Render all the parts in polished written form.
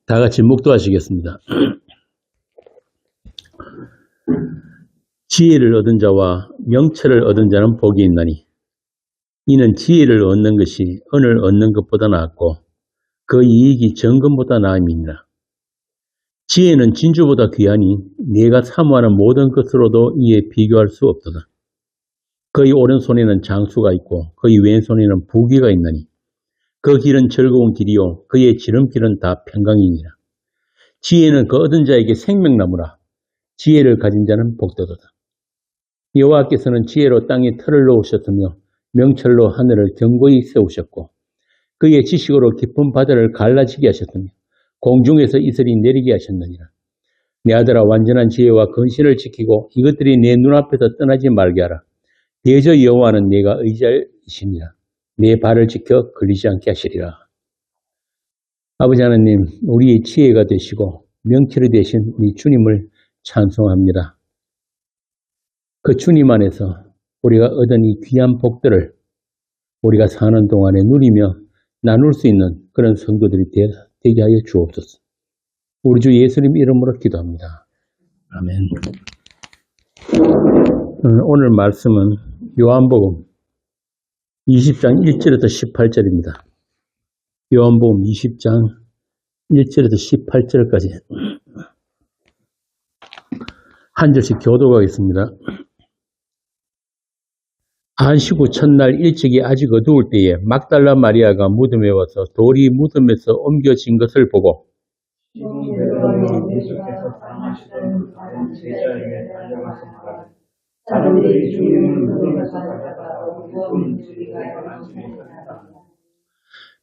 다 같이 묵도하시겠습니다. 지혜를 얻은 자와 명철을 얻은 자는 복이 있나니 이는 지혜를 얻는 것이 은을 얻는 것보다 낫고 그 이익이 정금보다 나음이니라. 지혜는 진주보다 귀하니 네가 사모하는 모든 것으로도 이에 비교할 수 없도다. 그의 오른손에는 장수가 있고 그의 왼손에는 부귀가 있나니 그 길은 즐거운 길이요 그의 지름길은 다 평강이니라. 지혜는 그 얻은 자에게 생명나무라. 지혜를 가진 자는 복되도다. 여호와께서는 지혜로 땅에 틀을 놓으셨으며 명철로 하늘을 견고히 세우셨고 그의 지식으로 깊은 바다를 갈라지게 하셨으며 공중에서 이슬이 내리게 하셨느니라. 내 아들아 완전한 지혜와 근신을 지키고 이것들이 내 눈앞에서 떠나지 말게 하라. 대저 여호와는 네가 의지하시니라. 내 발을 지켜 걸리지 않게 하시리라. 아버지 하나님, 우리의 지혜가 되시고 명철이 되신 이 주님을 찬송합니다. 그 주님 안에서 우리가 얻은 이 귀한 복들을 우리가 사는 동안에 누리며 나눌 수 있는 그런 성도들이 되게 하여 주옵소서. 우리 주 예수님 이름으로 기도합니다. 아멘. 오늘 말씀은 요한복음 20장 1절에서 18절입니다. 요한복음 20장 1절에서 18절까지 한 절씩 교독하겠습니다. 안식 후 첫날 일찍이 아직 어두울 때에 막달라 마리아가 무덤에 와서 돌이 무덤에서 옮겨진 것을 보고 예수께서 사랑하시던 다른 제자에게 달려가서 사람들이 주님을 무덤에서 가져다가 무덤인지가 말씀했다.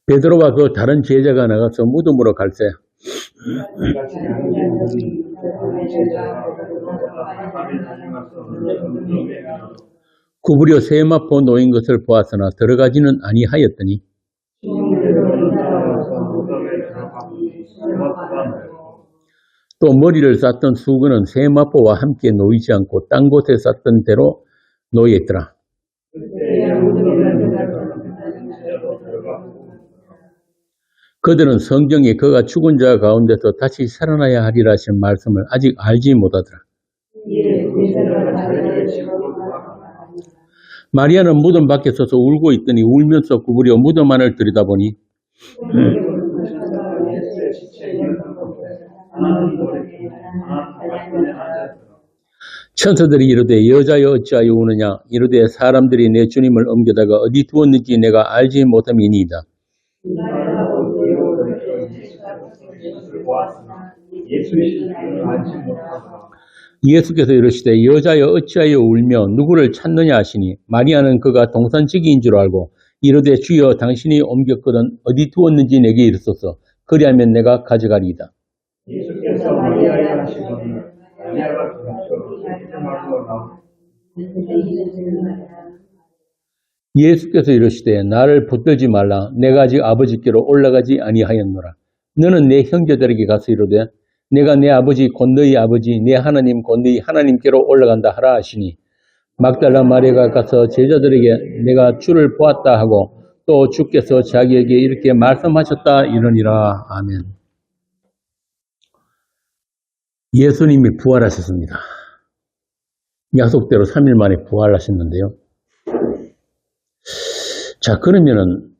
베드로와 그 다른 제자가 나가서 무덤으로 갈새 구부려 세마포 놓인 것을 보았으나 들어가지는 아니하였더니 또 머리를 쌌던 수건은 세마포와 함께 놓이지 않고 딴 곳에 쌌던 대로 놓여 있더라. 그들은 성경에 그가 죽은 자 가운데서 다시 살아나야 하리라 하신 말씀을 아직 알지 못하더라. 마리아는 무덤 밖에 서서 울고 있더니 울면서 구부려 무덤 안을 들여다보니 천사들이 이르되 여자여 어찌하여 우느냐 이르되 사람들이 내 주님을 옮겨다가 어디 두었는지 내가 알지 못함이니이다. 예수께서 이르시되 여자여 어찌하여 울며 누구를 찾느냐 하시니 마리아는 그가 동산지기인 줄 알고 이르되 주여 당신이 옮겼거든 어디 두었는지 내게 이르소서 그리하면 내가 가져가리이다. 예수께서 마리아에 하시더니 마리아가 예수께서 이르시되 나를 붙들지 말라 내가 아직 아버지께로 올라가지 아니하였노라. 너는 내 형제들에게 가서 이르되 내가 내 아버지 곧 너희 아버지 내 하나님 곧 너희 하나님께로 올라간다 하라 하시니 막달라 마리아가 가서 제자들에게 내가 주를 보았다 하고 또 주께서 자기에게 이렇게 말씀하셨다 이러니라. 아멘. 예수님이 부활하셨습니다. 약속대로 3일 만에 부활하셨는데요. 자, 그러면은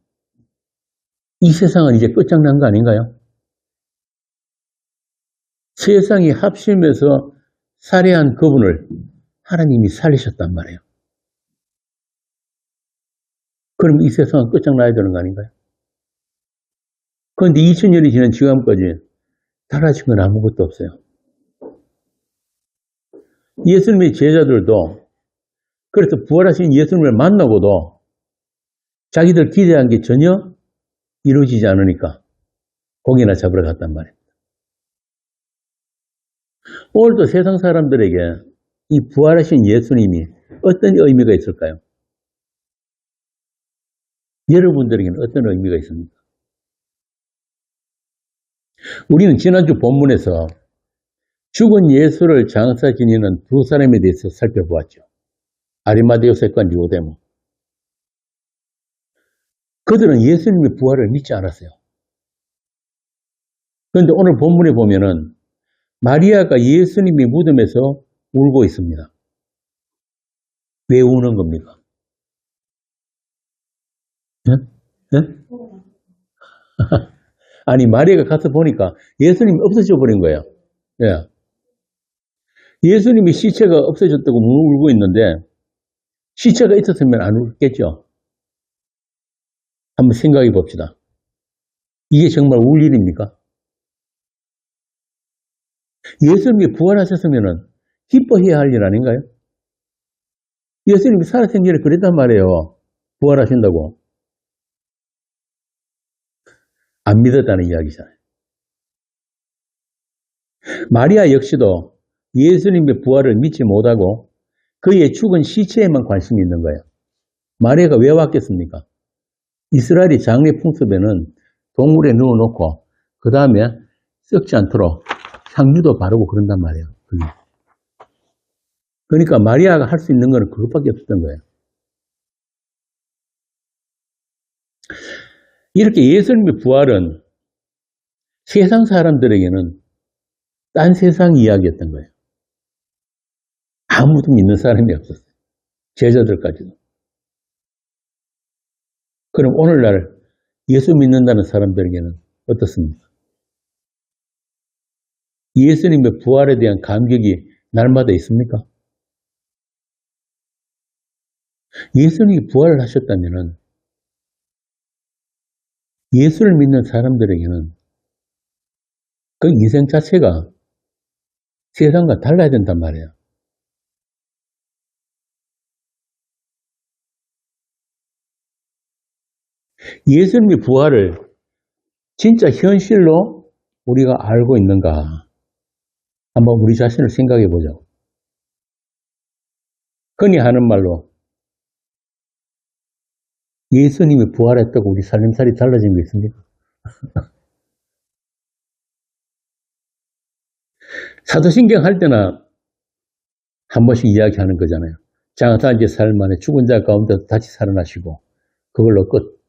이 세상은 이제 끝장난 거 아닌가요? 세상이 합심해서 살해한 그분을 하나님이 살리셨단 말이에요. 그럼 이 세상은 끝장나야 되는 거 아닌가요? 그런데 2000년이 지난 지금까지 달라진 건 아무것도 없어요. 예수님의 제자들도 그래서 부활하신 예수님을 만나고도 자기들 기대한 게 전혀 이루어지지 않으니까 고기나 잡으러 갔단 말이에요. 오늘도 세상 사람들에게 이 부활하신 예수님이 어떤 의미가 있을까요? 여러분들에게는 어떤 의미가 있습니까? 우리는 지난주 본문에서 죽은 예수를 장사 지니는 두 사람에 대해서 살펴보았죠. 아리마대 요셉과 니고데모. 그들은 예수님의 부활을 믿지 않았어요. 그런데 오늘 본문에 보면은 마리아가 예수님이 무덤에서 울고 있습니다. 왜 우는 겁니까? 네? 네? 아니, 마리아가 가서 보니까 예수님이 없어져 버린 거예요. 예. 예수님이 시체가 없어졌다고 울고 있는데 시체가 있었으면 안 울겠죠. 한번 생각해 봅시다. 이게 정말 울 일입니까? 예수님이 부활하셨으면 기뻐해야 할 일 아닌가요? 예수님이 살아생 전에 그랬단 말이에요. 부활하신다고. 안 믿었다는 이야기잖아요. 마리아 역시도 예수님의 부활을 믿지 못하고 그의 죽은 시체에만 관심이 있는 거예요. 마리아가 왜 왔겠습니까? 이스라엘의 장례 풍습에는 동물에 누워놓고 그 다음에 썩지 않도록 향유도 바르고 그런단 말이에요. 그러니까 마리아가 할 수 있는 건 그것밖에 없었던 거예요. 이렇게 예수님의 부활은 세상 사람들에게는 딴 세상 이야기였던 거예요. 아무도 믿는 사람이 없었어요. 제자들까지도. 그럼 오늘날 예수 믿는다는 사람들에게는 어떻습니까? 예수님의 부활에 대한 감격이 날마다 있습니까? 예수님이 부활을 하셨다면 예수를 믿는 사람들에게는 그 인생 자체가 세상과 달라야 된단 말이에요. 예수님의 부활을 진짜 현실로 우리가 알고 있는가? 한번 우리 자신을 생각해 보죠. 흔히 하는 말로 예수님이 부활했다고 우리 살림살이 달라진 거 있습니까? 사도신경 할 때나 한 번씩 이야기하는 거잖아요. 장사한 지 사흘 만에 죽은 자 가운데서 다시 살아나시고 그걸로 끝.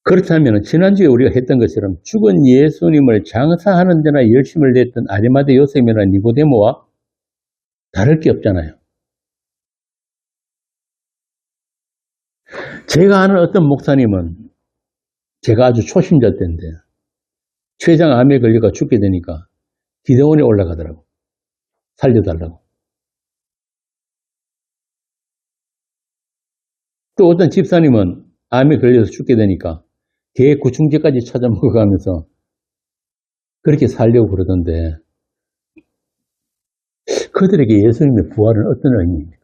그렇다면 지난주에 우리가 했던 것처럼 죽은 예수님을 장사하는 데나 열심을 냈던 아리마대 요셉이나 니고데모와 다를 게 없잖아요. 제가 아는 어떤 목사님은 제가 아주 초심자 때인데 췌장암에 걸려가 죽게 되니까 기도원에 올라가더라고. 살려달라고. 또 어떤 집사님은 암에 걸려서 죽게 되니까 개 구충제까지 찾아 먹어가면서 그렇게 살려고 그러던데 그들에게 예수님의 부활은 어떤 의미입니까?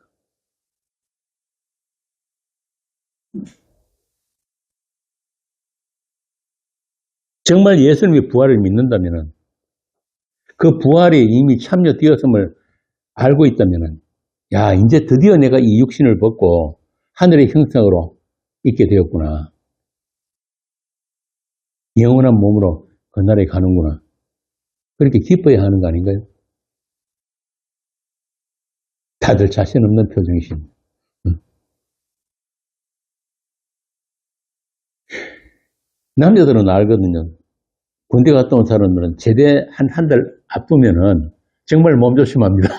정말 예수님의 부활을 믿는다면 그 부활에 이미 참여되었음을 알고 있다면 야 이제 드디어 내가 이 육신을 벗고 하늘의 형상으로 있게 되었구나. 영원한 몸으로 그 나라에 가는구나. 그렇게 기뻐해야 하는 거 아닌가요? 다들 자신 없는 표정이십니다. 남자들은 알거든요. 군대 갔다 온 사람들은 제대 한 달 앞두면은 정말 몸조심합니다.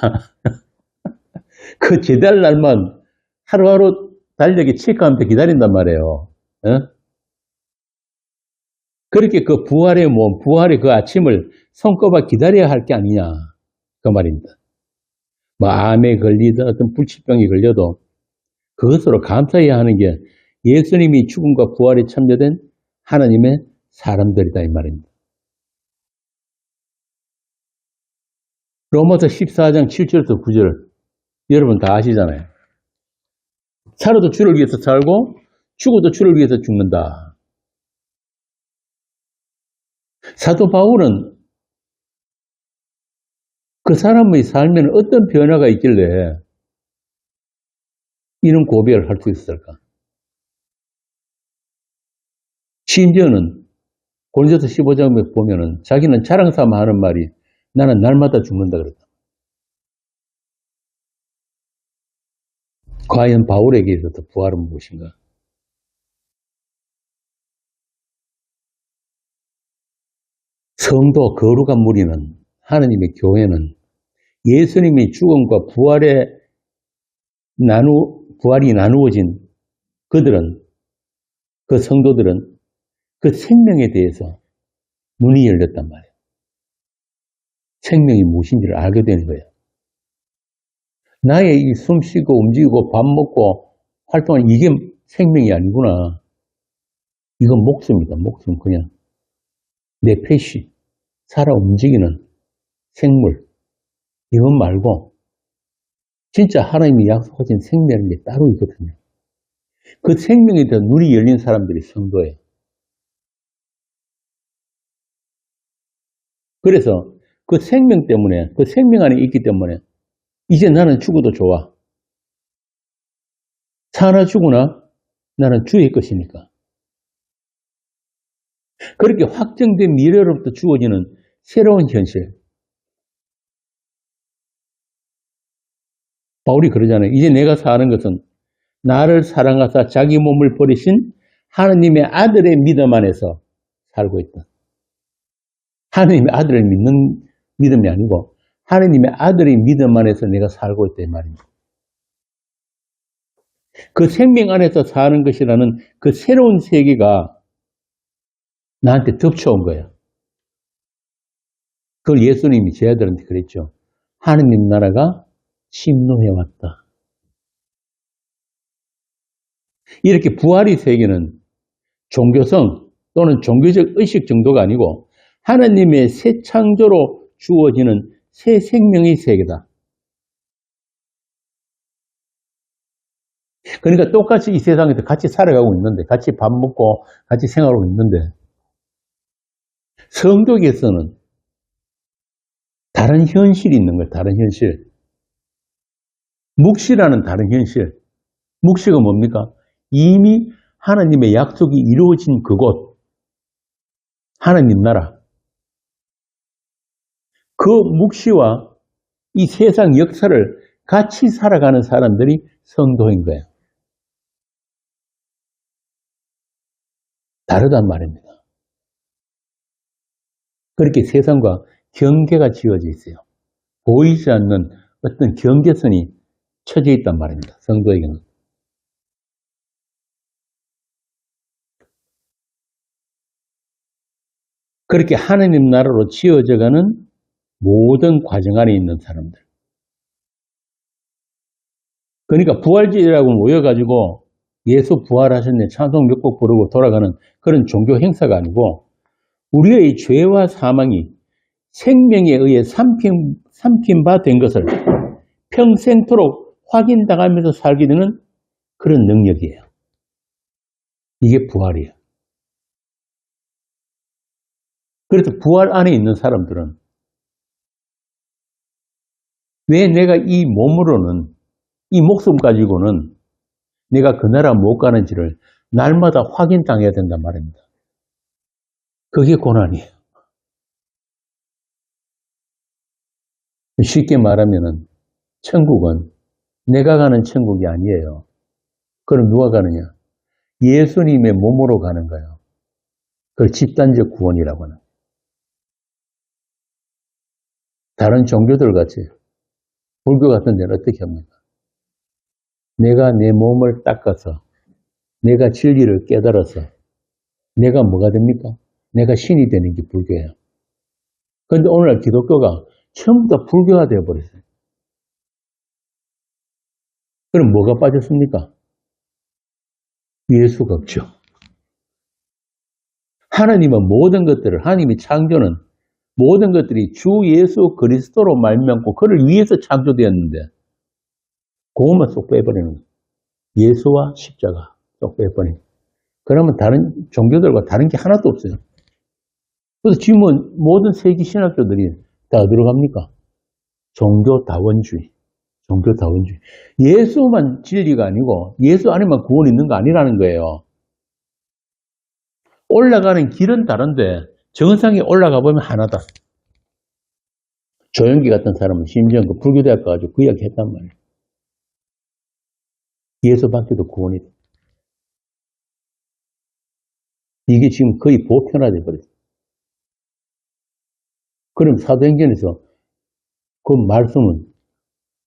그 제대할 날만 하루하루 달력에 체크하면서 기다린단 말이에요. 어? 그렇게 그 부활의 몸, 부활의 그 아침을 손꼽아 기다려야 할 게 아니냐. 그 말입니다. 뭐 암에 걸리든 어떤 불치병이 걸려도 그것으로 감사해야 하는 게 예수님이 죽음과 부활에 참여된 하나님의 사람들이다 이 말입니다. 로마서 14장 7절부터 9절 여러분 다 아시잖아요. 살아도 주를 위해서 살고 죽어도 주를 위해서 죽는다. 사도 바울은 그 사람의 삶에는 어떤 변화가 있길래 이런 고백을 할 수 있을까? 심지어는 고린도서 15장에 보면은 자기는 자랑 삼아 하는 말이 나는 날마다 죽는다 그랬다. 과연 바울에게 있어서 부활은 무엇인가? 성도 거룩한 무리는 하느님의 교회는 예수님의 죽음과 부활이 나누어진 그들은 그 성도들은 그 생명에 대해서 눈이 열렸단 말이에요. 생명이 무엇인지를 알게 되는 거예요. 나의 이 숨쉬고 움직이고 밥 먹고 활동하는 이게 생명이 아니구나. 이건 목숨이다. 목숨 그냥 내 펫이 살아 움직이는 생물 이것 말고 진짜 하나님이 약속하신 생명이 따로 있거든요. 그 생명에 대한 눈이 열린 사람들이 성도예요. 그래서 그 생명 때문에 그 생명 안에 있기 때문에 이제 나는 죽어도 좋아. 사나 죽으나 나는 주의 것이니까. 그렇게 확정된 미래로부터 주어지는 새로운 현실. 바울이 그러잖아요. 이제 내가 사는 것은 나를 사랑하사 자기 몸을 버리신 하느님의 아들의 믿음 안에서 살고 있다. 하느님의 아들을 믿는 믿음이 아니고 하느님의 아들의 믿음 안에서 내가 살고 있다 이 말입니다. 그 생명 안에서 사는 것이라는 그 새로운 세계가 나한테 덮쳐온 거예요. 그걸 예수님이 제 아들한테 그랬죠. 하느님 나라가 침노해왔다. 이렇게 부활의 세계는 종교성 또는 종교적 의식 정도가 아니고 하나님의 새 창조로 주어지는 새 생명의 세계다. 그러니까 똑같이 이 세상에서 같이 살아가고 있는데 같이 밥 먹고 같이 생활하고 있는데 성도에게서는 다른 현실이 있는 거예요. 다른 현실. 묵시라는 다른 현실. 묵시가 뭡니까? 이미 하나님의 약속이 이루어진 그곳. 하나님 나라. 그 묵시와 이 세상 역사를 같이 살아가는 사람들이 성도인 거예요. 다르단 말입니다. 그렇게 세상과 경계가 지어져 있어요. 보이지 않는 어떤 경계선이 쳐져 있단 말입니다. 성도에게는. 그렇게 하나님 나라로 지어져가는 모든 과정 안에 있는 사람들. 그러니까 부활절이라고 모여가지고 예수 부활하셨네 찬송 몇 곡 부르고 돌아가는 그런 종교 행사가 아니고 우리의 죄와 사망이 생명에 의해 삼킨 바 된 것을 평생토록 확인당하면서 살게 되는 그런 능력이에요. 이게 부활이에요. 그래서 부활 안에 있는 사람들은 왜 내가 이 몸으로는 이 목숨 가지고는 내가 그 나라 못 가는지를 날마다 확인당해야 된단 말입니다. 그게 고난이에요. 쉽게 말하면 천국은 내가 가는 천국이 아니에요. 그럼 누가 가느냐? 예수님의 몸으로 가는 거예요. 그걸 집단적 구원이라고 하는. 다른 종교들 같이 불교 같은 데는 어떻게 합니까? 내가 내 몸을 닦아서 내가 진리를 깨달아서 내가 뭐가 됩니까? 내가 신이 되는 게 불교예요. 그런데 오늘날 기독교가 전부 다 불교화 되어버렸어요. 그럼 뭐가 빠졌습니까? 예수가 없죠. 하나님은 모든 것들을, 하나님이 창조는 모든 것들이 주 예수 그리스도로 말미암고 그를 위해서 창조되었는데 그것만 쏙 빼버리는 거예요. 예수와 십자가 쏙 빼버리는 거예요. 그러면 다른 종교들과 다른 게 하나도 없어요. 그래서 지금은 모든 세계 신학교들이 다 어디로 갑니까? 종교다원주의. 종교다원주의. 예수만 진리가 아니고 예수 안에만 구원이 있는 거 아니라는 거예요. 올라가는 길은 다른데 정상에 올라가 보면 하나다. 조영기 같은 사람은 심지어 그 불교대학 가가지고 그 이야기 했단 말이에요. 예수밖에도 구원이 돼. 이게 지금 거의 보편화돼 버렸어요. 그럼 사도행전에서 그 말씀은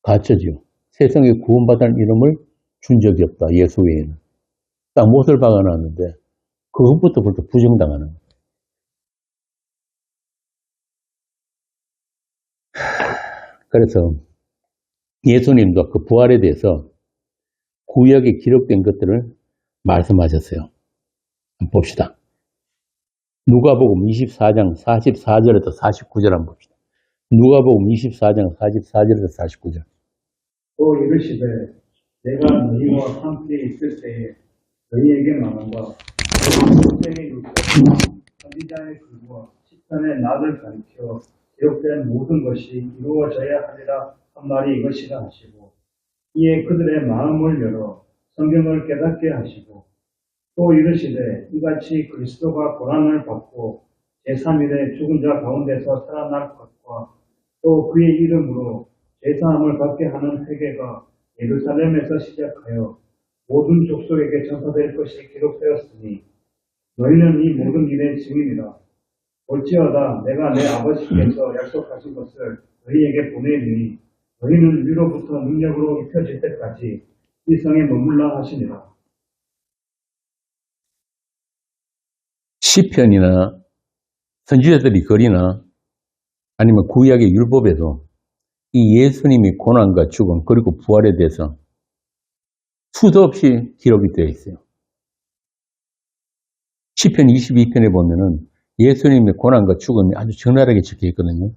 가르쳐지요. 세상에 구원받을 이름을 준 적이 없다. 예수 외에는. 딱 못을 박아놨는데 그것부터 벌써 부정당하는 거예요. 그래서 예수님도 그 부활에 대해서 구약에 기록된 것들을 말씀하셨어요. 한번 봅시다. 누가복음 24장 44절에서 49절 한번 봅시다. 누가복음 24장 44절에서 49절. 또 이르시되 내가 너희와 함께 있을 때에 너희에게 말한다. 모세의 율법과 선지자의 글과 시편의 낯을 가리켜 기록된 모든 것이 이루어져야 하리라 한 말이 이것이라 하시고 이에 그들의 마음을 열어 성경을 깨닫게 하시고 또 이르시되 이같이 그리스도가 고난을 받고 제3일에 죽은 자 가운데서 살아날 것과 또 그의 이름으로 제사함을 받게 하는 회개가 예루살렘에서 시작하여 모든 족속에게 전파될 것이 기록되었으니 너희는 이 모든 일의 증인이라. 볼지어다 내가 내 아버지께서 약속하신 것을 너희에게 보내리니 너희는 위로부터 능력으로 입혀질 때까지 이 성에 머물라 하시니라. 시편이나 선지자들이 글이나 아니면 구약의 율법에도 이 예수님의 고난과 죽음 그리고 부활에 대해서 수도 없이 기록이 되어 있어요. 시편 22편에 보면은 예수님의 고난과 죽음이 아주 적나라하게 적혀 있거든요.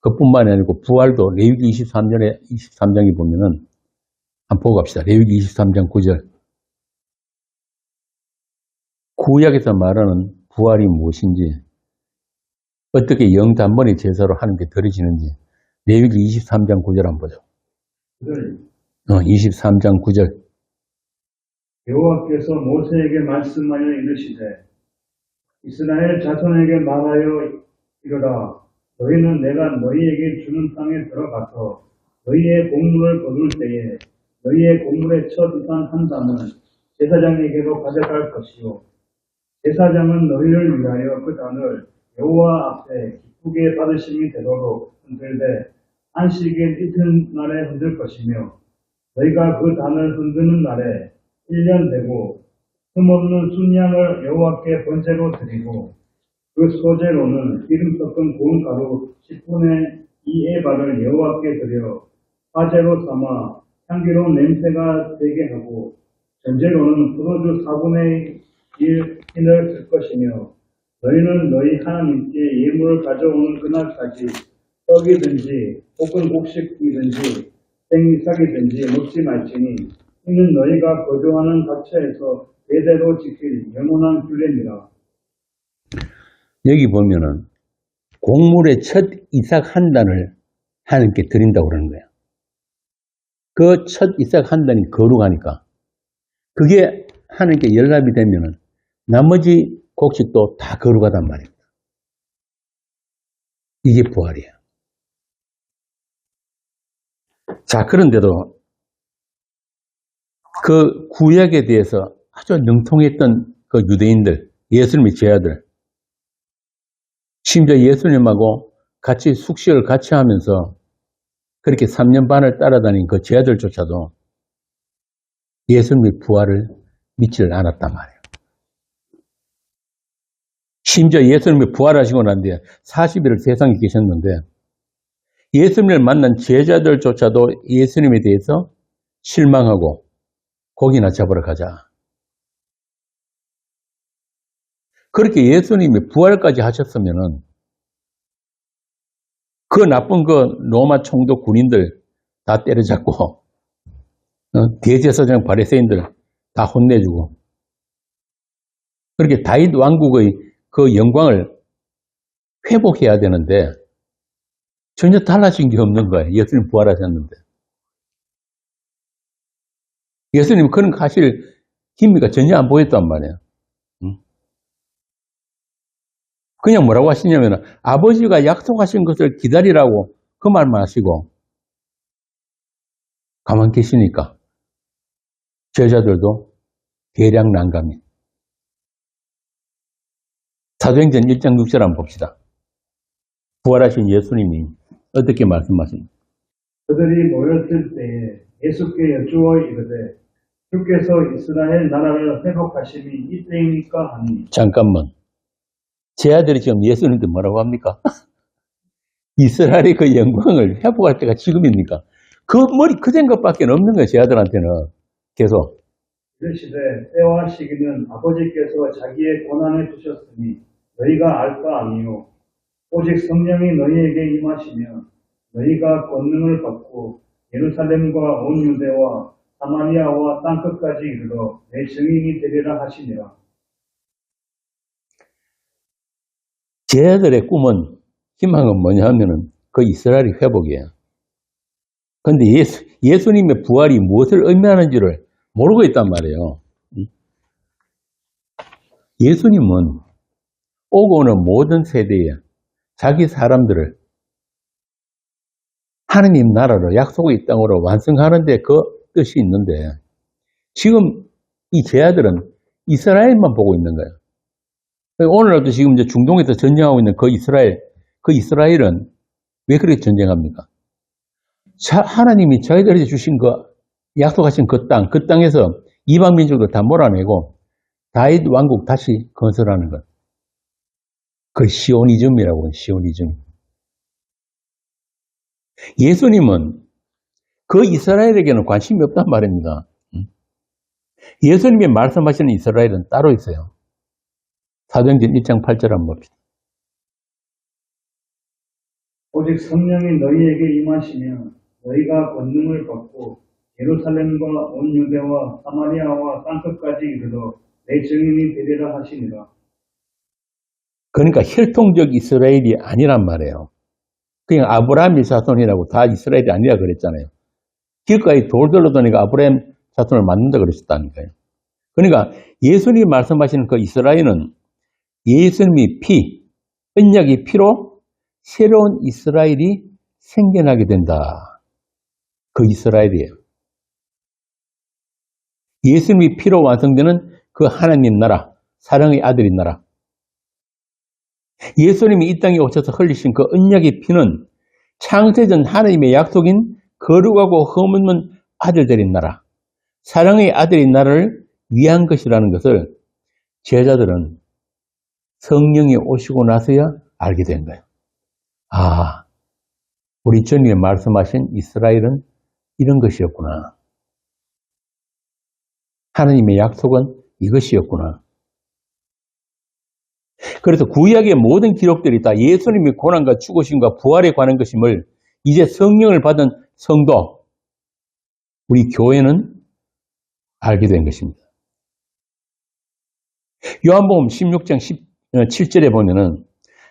그뿐만이 아니고 부활도 레위기 23장에 보면은 한번 보고 갑시다. 레위기 23장 9절. 구약에서 말하는 부활이 무엇인지, 어떻게 영단번의 제사로 하는 게 드려지는지 레위기 23장 9절 한번 보죠. 23장 9절. 여호와께서 모세에게 말씀하여 이르시되 이스라엘 자손에게 말하여 이르라. 너희는 내가 너희에게 주는 땅에 들어가서 너희의 곡물을 거둘 때에 너희의 곡물의 첫 이상 한 단은 제사장에게로 가져갈 것이요 제사장은 너희를 위하여 그 단을 여호와 앞에 기쁘게 받으심이 되도록 흔들되 안식일 이튿날에 흔들 것이며 너희가 그 단을 흔드는 날에 1년 되고 흠없는 순양을 여호와께 번제로 드리고 그 소제로는 기름 섞은 고운 가루 10분의 2에바를 여호와께 드려 화제로 삼아 향기로운 냄새가 되게 하고 전제로는 포도주 4분의 1 흰을 쓸 것이며 너희는 너희 하나님께 예물을 가져오는 그날까지 떡이든지 혹은 곡식이든지 생미삭이든지 먹지 말지니 이는 너희가 거주하는 각처에서 대대로 지킬 영원한 규례니라. 여기 보면은 곡물의 첫 이삭 한 단을 하나님께 드린다고 그러는 거예요. 그 첫 이삭 한 단이 거룩하니까 그게 하나님께 연락이 되면은 나머지 곡식도 다 거룩하단 말입니다. 이게 부활이에요. 자, 그런데도 그 구약에 대해서 아주 능통했던 그 유대인들, 예수님의 제자들, 심지어 예수님하고 같이 숙식을 같이 하면서 그렇게 3년 반을 따라다닌 그 제자들조차도 예수님의 부활을 믿지를 않았단 말이에요. 심지어 예수님이 부활하시고 난 뒤에 40일을 세상에 계셨는데 예수님을 만난 제자들조차도 예수님에 대해서 실망하고 고기나 잡으러 가자. 그렇게 예수님이 부활까지 하셨으면은 그 나쁜 그 로마 총독 군인들 다 때려잡고 대제사장 바리새인들 다 혼내주고 그렇게 다윗 왕국의 그 영광을 회복해야 되는데 전혀 달라진 게 없는 거예요. 예수님 부활하셨는데. 예수님 그런 거 하실 기미가 전혀 안 보였단 말이에요. 그냥 뭐라고 하시냐면 아버지가 약속하신 것을 기다리라고 그 말만 하시고 가만 계시니까 제자들도 대량 난감이. 사도행전 1장 6절 한번 봅시다. 부활하신 예수님이 어떻게 말씀하십니까? 그들이 모였을 때에 예수께 여쭈어 이르되 주께서 이스라엘 나라를 회복하심이 이때입니까 하니 잠깐만. 제 아들이 지금 예수님한테 뭐라고 합니까? 이스라엘의 그 영광을 회복할 때가 지금입니까? 그 생각밖에 없는 거예요, 제 아들한테는. 계속. 이르시되 때와 시기는 아버지께서 자기의 권한에 두셨으니 너희가 알 바 아니요 오직 성령이 너희에게 임하시면 너희가 권능을 받고 예루살렘과 온 유대와 사마리아와 땅끝까지 이르러 내 증인이 되리라 하시니라. 제 아들의 꿈은, 희망은 뭐냐 하면은 그 이스라엘의 회복이에요. 근데 예수님의 부활이 무엇을 의미하는지를 모르고 있단 말이에요. 예수님은 오고 오는 모든 세대에 자기 사람들을 하느님 나라로 약속의 땅으로 완성하는 데 그 뜻이 있는데 지금 이 제 아들은 이스라엘만 보고 있는 거예요. 오늘날도 지금 이제 중동에서 전쟁하고 있는 그 이스라엘은 왜 그렇게 전쟁합니까? 하나님이 저희들에게 주신 약속하신 그 땅에서 이방 민족들 다 몰아내고 다윗 왕국 다시 건설하는 것. 그 시오니즘이라고, 시오니즘. 예수님은 그 이스라엘에게는 관심이 없단 말입니다. 예수님이 말씀하시는 이스라엘은 따로 있어요. 사도행전 1장 8절 한번 봅시다. 오직 성령이 너희에게 임하시면 너희가 권능을 받고 예루살렘과 온 유대와 사마리아와 땅끝까지 이르러 내 증인이 되리라 하시니라. 그러니까 혈통적 이스라엘이 아니란 말이에요. 그냥 아브라함의 자손이라고 다 이스라엘이 아니라 그랬잖아요. 길가에 돌들로 도니까 아브라함 자손을 만든다 그러셨다니까요. 그러니까 예수님이 말씀하시는 그 이스라엘은 예수님의 언약의 피로 새로운 이스라엘이 생겨나게 된다. 그 이스라엘이에요. 예수님의 피로 완성되는 그 하나님 나라, 사랑의 아들인 나라. 예수님이 이 땅에 오셔서 흘리신 그 언약의 피는 창세전 하나님의 약속인 거룩하고 흠없는 아들들인 나라, 사랑의 아들인 나라를 위한 것이라는 것을 제자들은 성령이 오시고 나서야 알게 된 거예요. 아, 우리 주님이 말씀하신 이스라엘은 이런 것이었구나. 하나님의 약속은 이것이었구나. 그래서 구약의 모든 기록들이 다 예수님의 고난과 죽으심과 부활에 관한 것임을 이제 성령을 받은 성도, 우리 교회는 알게 된 것입니다. 요한복음 16장 7절에 보면은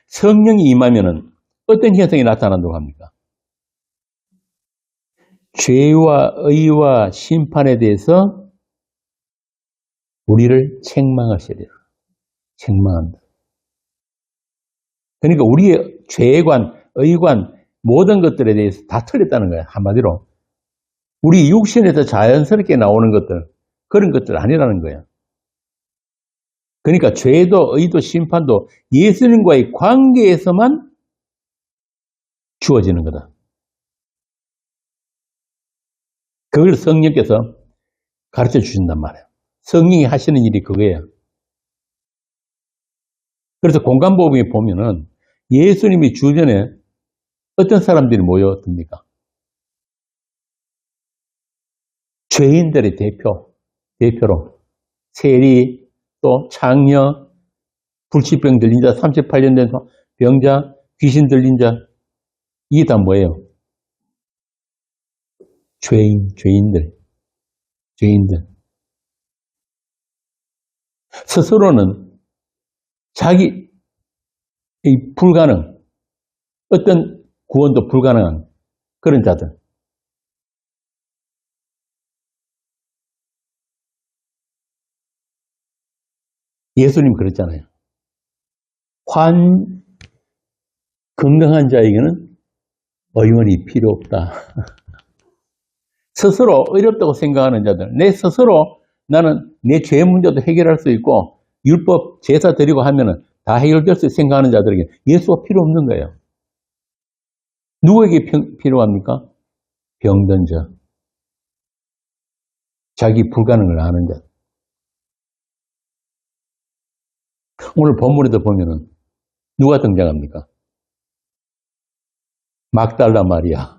성령이 임하면은 어떤 현상이 나타난다고 합니까? 죄와 의와 심판에 대해서 우리를 책망하시리라. 책망한다. 그러니까 우리의 죄관, 의관, 모든 것들에 대해서 다 틀렸다는 거예요. 한마디로. 우리 육신에서 자연스럽게 나오는 것들, 그런 것들 아니라는 거예요. 그러니까 죄도, 의도, 심판도 예수님과의 관계에서만 주어지는 거다. 그걸 성령께서 가르쳐 주신단 말이에요. 성령이 하시는 일이 그거예요. 그래서 공간복음에 보면은 예수님이 주변에 어떤 사람들이 모여듭니까? 죄인들의 대표로 세리, 또 창녀, 불치병 들린 자, 38년 된 병자, 귀신 들린 자, 이게 다 뭐예요? 죄인들. 스스로는 자기 불가능, 어떤 구원도 불가능한 그런 자들. 예수님 그랬잖아요. 건강한 자에게는 의원이 필요 없다. 스스로 어렵다고 생각하는 자들, 내 스스로 나는 내 죄 문제도 해결할 수 있고 율법 제사 드리고 하면은 다 해결될 수 생각하는 자들에게 예수가 필요 없는 거예요. 누구에게 필요합니까? 병든 자. 자기 불가능을 아는 자. 오늘 본문에도 보면은 누가 등장합니까? 막달라 마리아.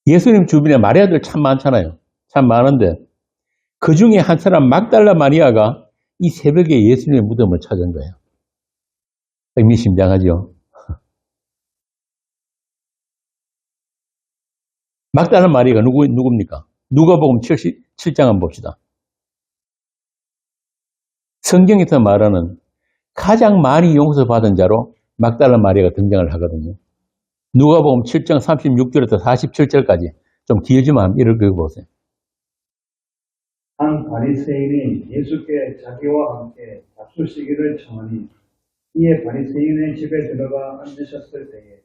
예수님 주변에 마리아들 참 많잖아요. 참 많은데 그 중에 한 사람 막달라 마리아가 이 새벽에 예수님의 무덤을 찾은 거예요. 의미심장하죠. 막달라 마리아가 누굽니까? 누가복음 77장 한번 봅시다. 성경에서 말하는 가장 많이 용서받은 자로 막달라 마리아가 등장을 하거든요. 누가복음 7장 36절부터 47절까지 좀 길지만 한번 읽어보세요. 한 바리새인이 예수께 자기와 함께 잡수시기를 청하니 이에 바리새인의 집에 들어가 앉으셨을 때에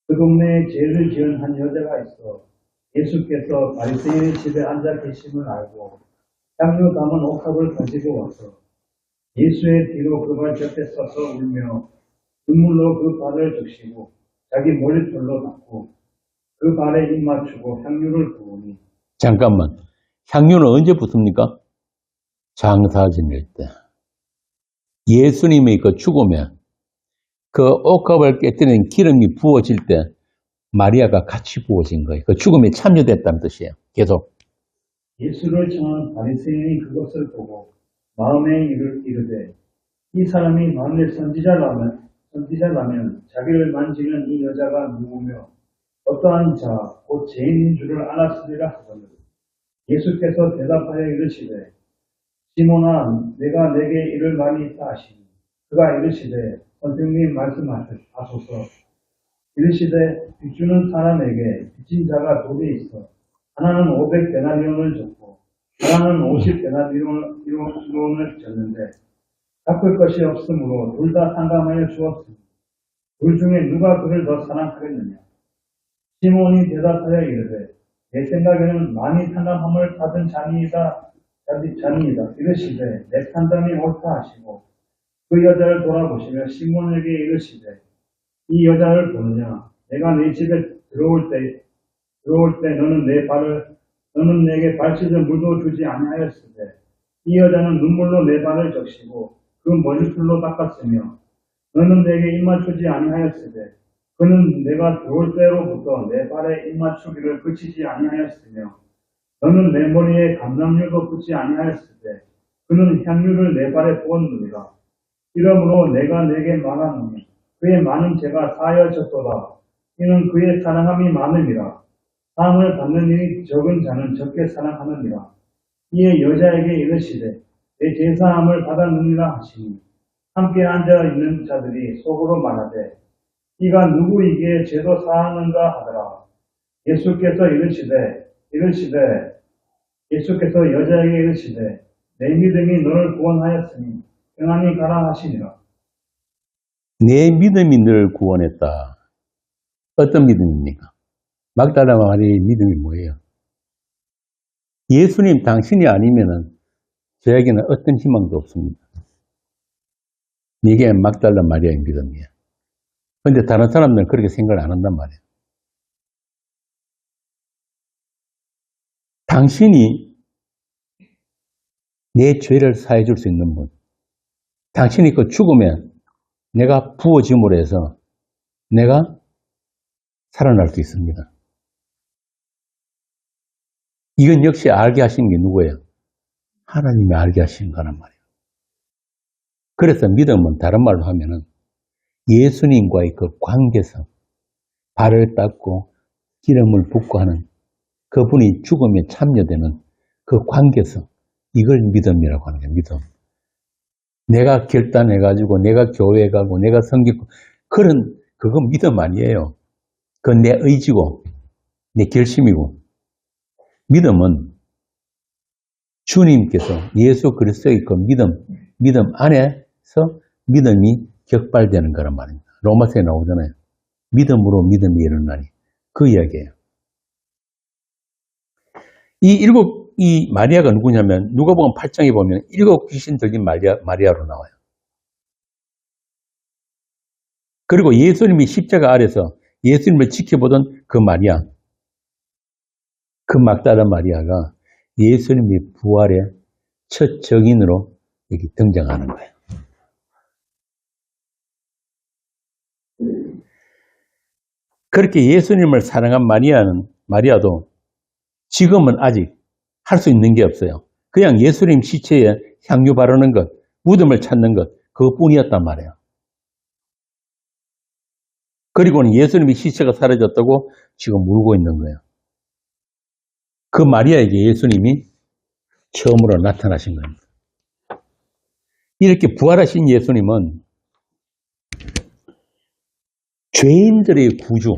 그 동네에 죄를 지은 한 여자가 있어 예수께서 바리새인의 집에 앉아 계심을 알고 향유 담은 옥합을 가지고 와서 예수의 뒤로 그 발 곁에 서서 울며 눈물로 그 발을 적시고 자기 머리털로 닦고 그 발에 입 맞추고 향유를 부으니. 잠깐만. 향유는 언제 붓습니까? 장사 지낼 때. 예수님의 그 죽음에 그 옥합을 깨뜨리는 기름이 부어질 때 마리아가 같이 부어진 거예요. 그 죽음에 참여됐다는 뜻이에요. 계속. 예수를 청한 바리새인이 그것을 보고 마음에 이르되 이 사람이 만일 선지자라면 자기를 만지는 이 여자가 누구며 어떠한 자 곧 죄인인 줄을 알았으리라 하거늘. 예수께서 대답하여 이르시되 시몬아 내가 내게 이를 말이 있다 하시니 그가 이르시되 선생님 말씀하소서. 이르시되 빚주는 사람에게 빚진 자가 둘이 있어 하나는 500데나리온을 줬고 하나는 50데나리온을 줬는데 갚을 것이 없으므로 둘 다 상감하여 주었으니 둘 중에 누가 그를 더 사랑하겠느냐. 시몬이 대답하여 이르되 내 생각에는 많이 상감함을 받은 자니이다. 이르시되 내 판단이 옳다 하시고 그 여자를 돌아보시며 시몬에게 이르시되 이 여자를 보느냐. 내가 네 집에 들어올 때 너는 내게 발씻을 물도 주지 아니하였으되 이 여자는 눈물로 내 발을 적시고 그 머리털로 닦았으며 너는 내게 입 맞추지 아니하였으되 그는 내가 들어올 때로부터 내 발에 입 맞추기를 그치지 아니하였으며 너는 내 머리에 감람유도 붓지 아니하였으되 그는 향유를 내 발에 부었느니라. 이러므로 내가 내게 말하노니 그의 많은 죄가 사하여졌도다. 이는 그의 사랑함이 많음이라. 사랑을 받는 일이 적은 자는 적게 사랑하느니라. 이에 여자에게 이르시되 내 제사함을 받았느니라 하시니 함께 앉아 있는 자들이 속으로 말하되 이가 누구이기에 죄도 사하는가 하더라. 예수께서 여자에게 이르시되 내 믿음이 너를 구원하였으니 평안히 가라 하시니라. 내 믿음이 너를 구원했다. 어떤 믿음입니까? 막달라 마리아의 믿음이 뭐예요? 예수님 당신이 아니면은 저에게는 어떤 희망도 없습니다. 이게 막달라 마리아의 믿음이에요. 그런데 다른 사람들은 그렇게 생각을 안 한단 말이에요. 당신이 내 죄를 사해 줄 수 있는 분, 당신이 그 죽음에 내가 부어짐으로 해서 내가 살아날 수 있습니다. 이건 역시 알게 하신 게 누구예요? 하나님이 알게 하신 거란 말이에요. 그래서 믿음은 다른 말로 하면은 예수님과의 그 관계성, 발을 닦고 기름을 붓고 하는 그분이 죽음에 참여되는 그 관계성, 이걸 믿음이라고 하는 거예요. 믿음. 내가 결단해가지고 내가 교회에 가고 내가 성경, 그건 믿음 아니에요. 그건 내 의지고 내 결심이고. 믿음은 주님께서 예수 그리스도의 그 믿음 안에서 믿음이 격발되는 거란 말입니다. 로마서에 나오잖아요. 믿음으로 믿음이 일어나니. 그 이야기예요. 이 마리아가 누구냐면 누가복음 8장에 보면 7 귀신 들린 마리아로 나와요. 그리고 예수님이 십자가 아래서 예수님을 지켜보던 그 마리아, 그 막달라 마리아가 예수님의 부활의 첫 증인으로 여기 등장하는 거예요. 그렇게 예수님을 사랑한 마리아도 지금은 아직 할 수 있는 게 없어요. 그냥 예수님 시체에 향유 바르는 것, 무덤을 찾는 것, 그것뿐이었단 말이에요. 그리고는 예수님의 시체가 사라졌다고 지금 울고 있는 거예요. 그 마리아에게 예수님이 처음으로 나타나신 겁니다. 이렇게 부활하신 예수님은 죄인들의 구주,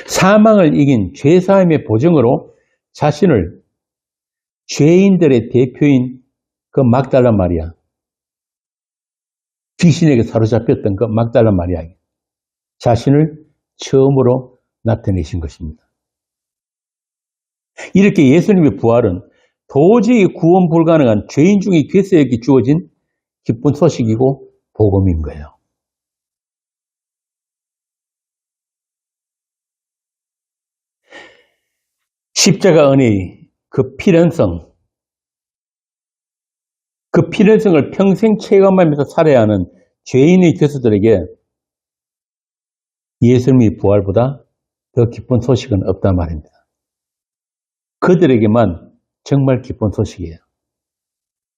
사망을 이긴 죄사함의 보증으로 자신을 죄인들의 대표인 그 막달라 마리아, 귀신에게 사로잡혔던 그 막달라 마리아에게 자신을 처음으로 나타내신 것입니다. 이렇게 예수님의 부활은 도저히 구원 불가능한 죄인 중의 괴수에게 주어진 기쁜 소식이고 복음인 거예요. 십자가 은혜의 그 필연성, 그 필연성을 평생 체험하면서 살아야 하는 죄인의 교수들에게 예수님의 부활보다 더 기쁜 소식은 없단 말입니다. 그들에게만 정말 기쁜 소식이에요.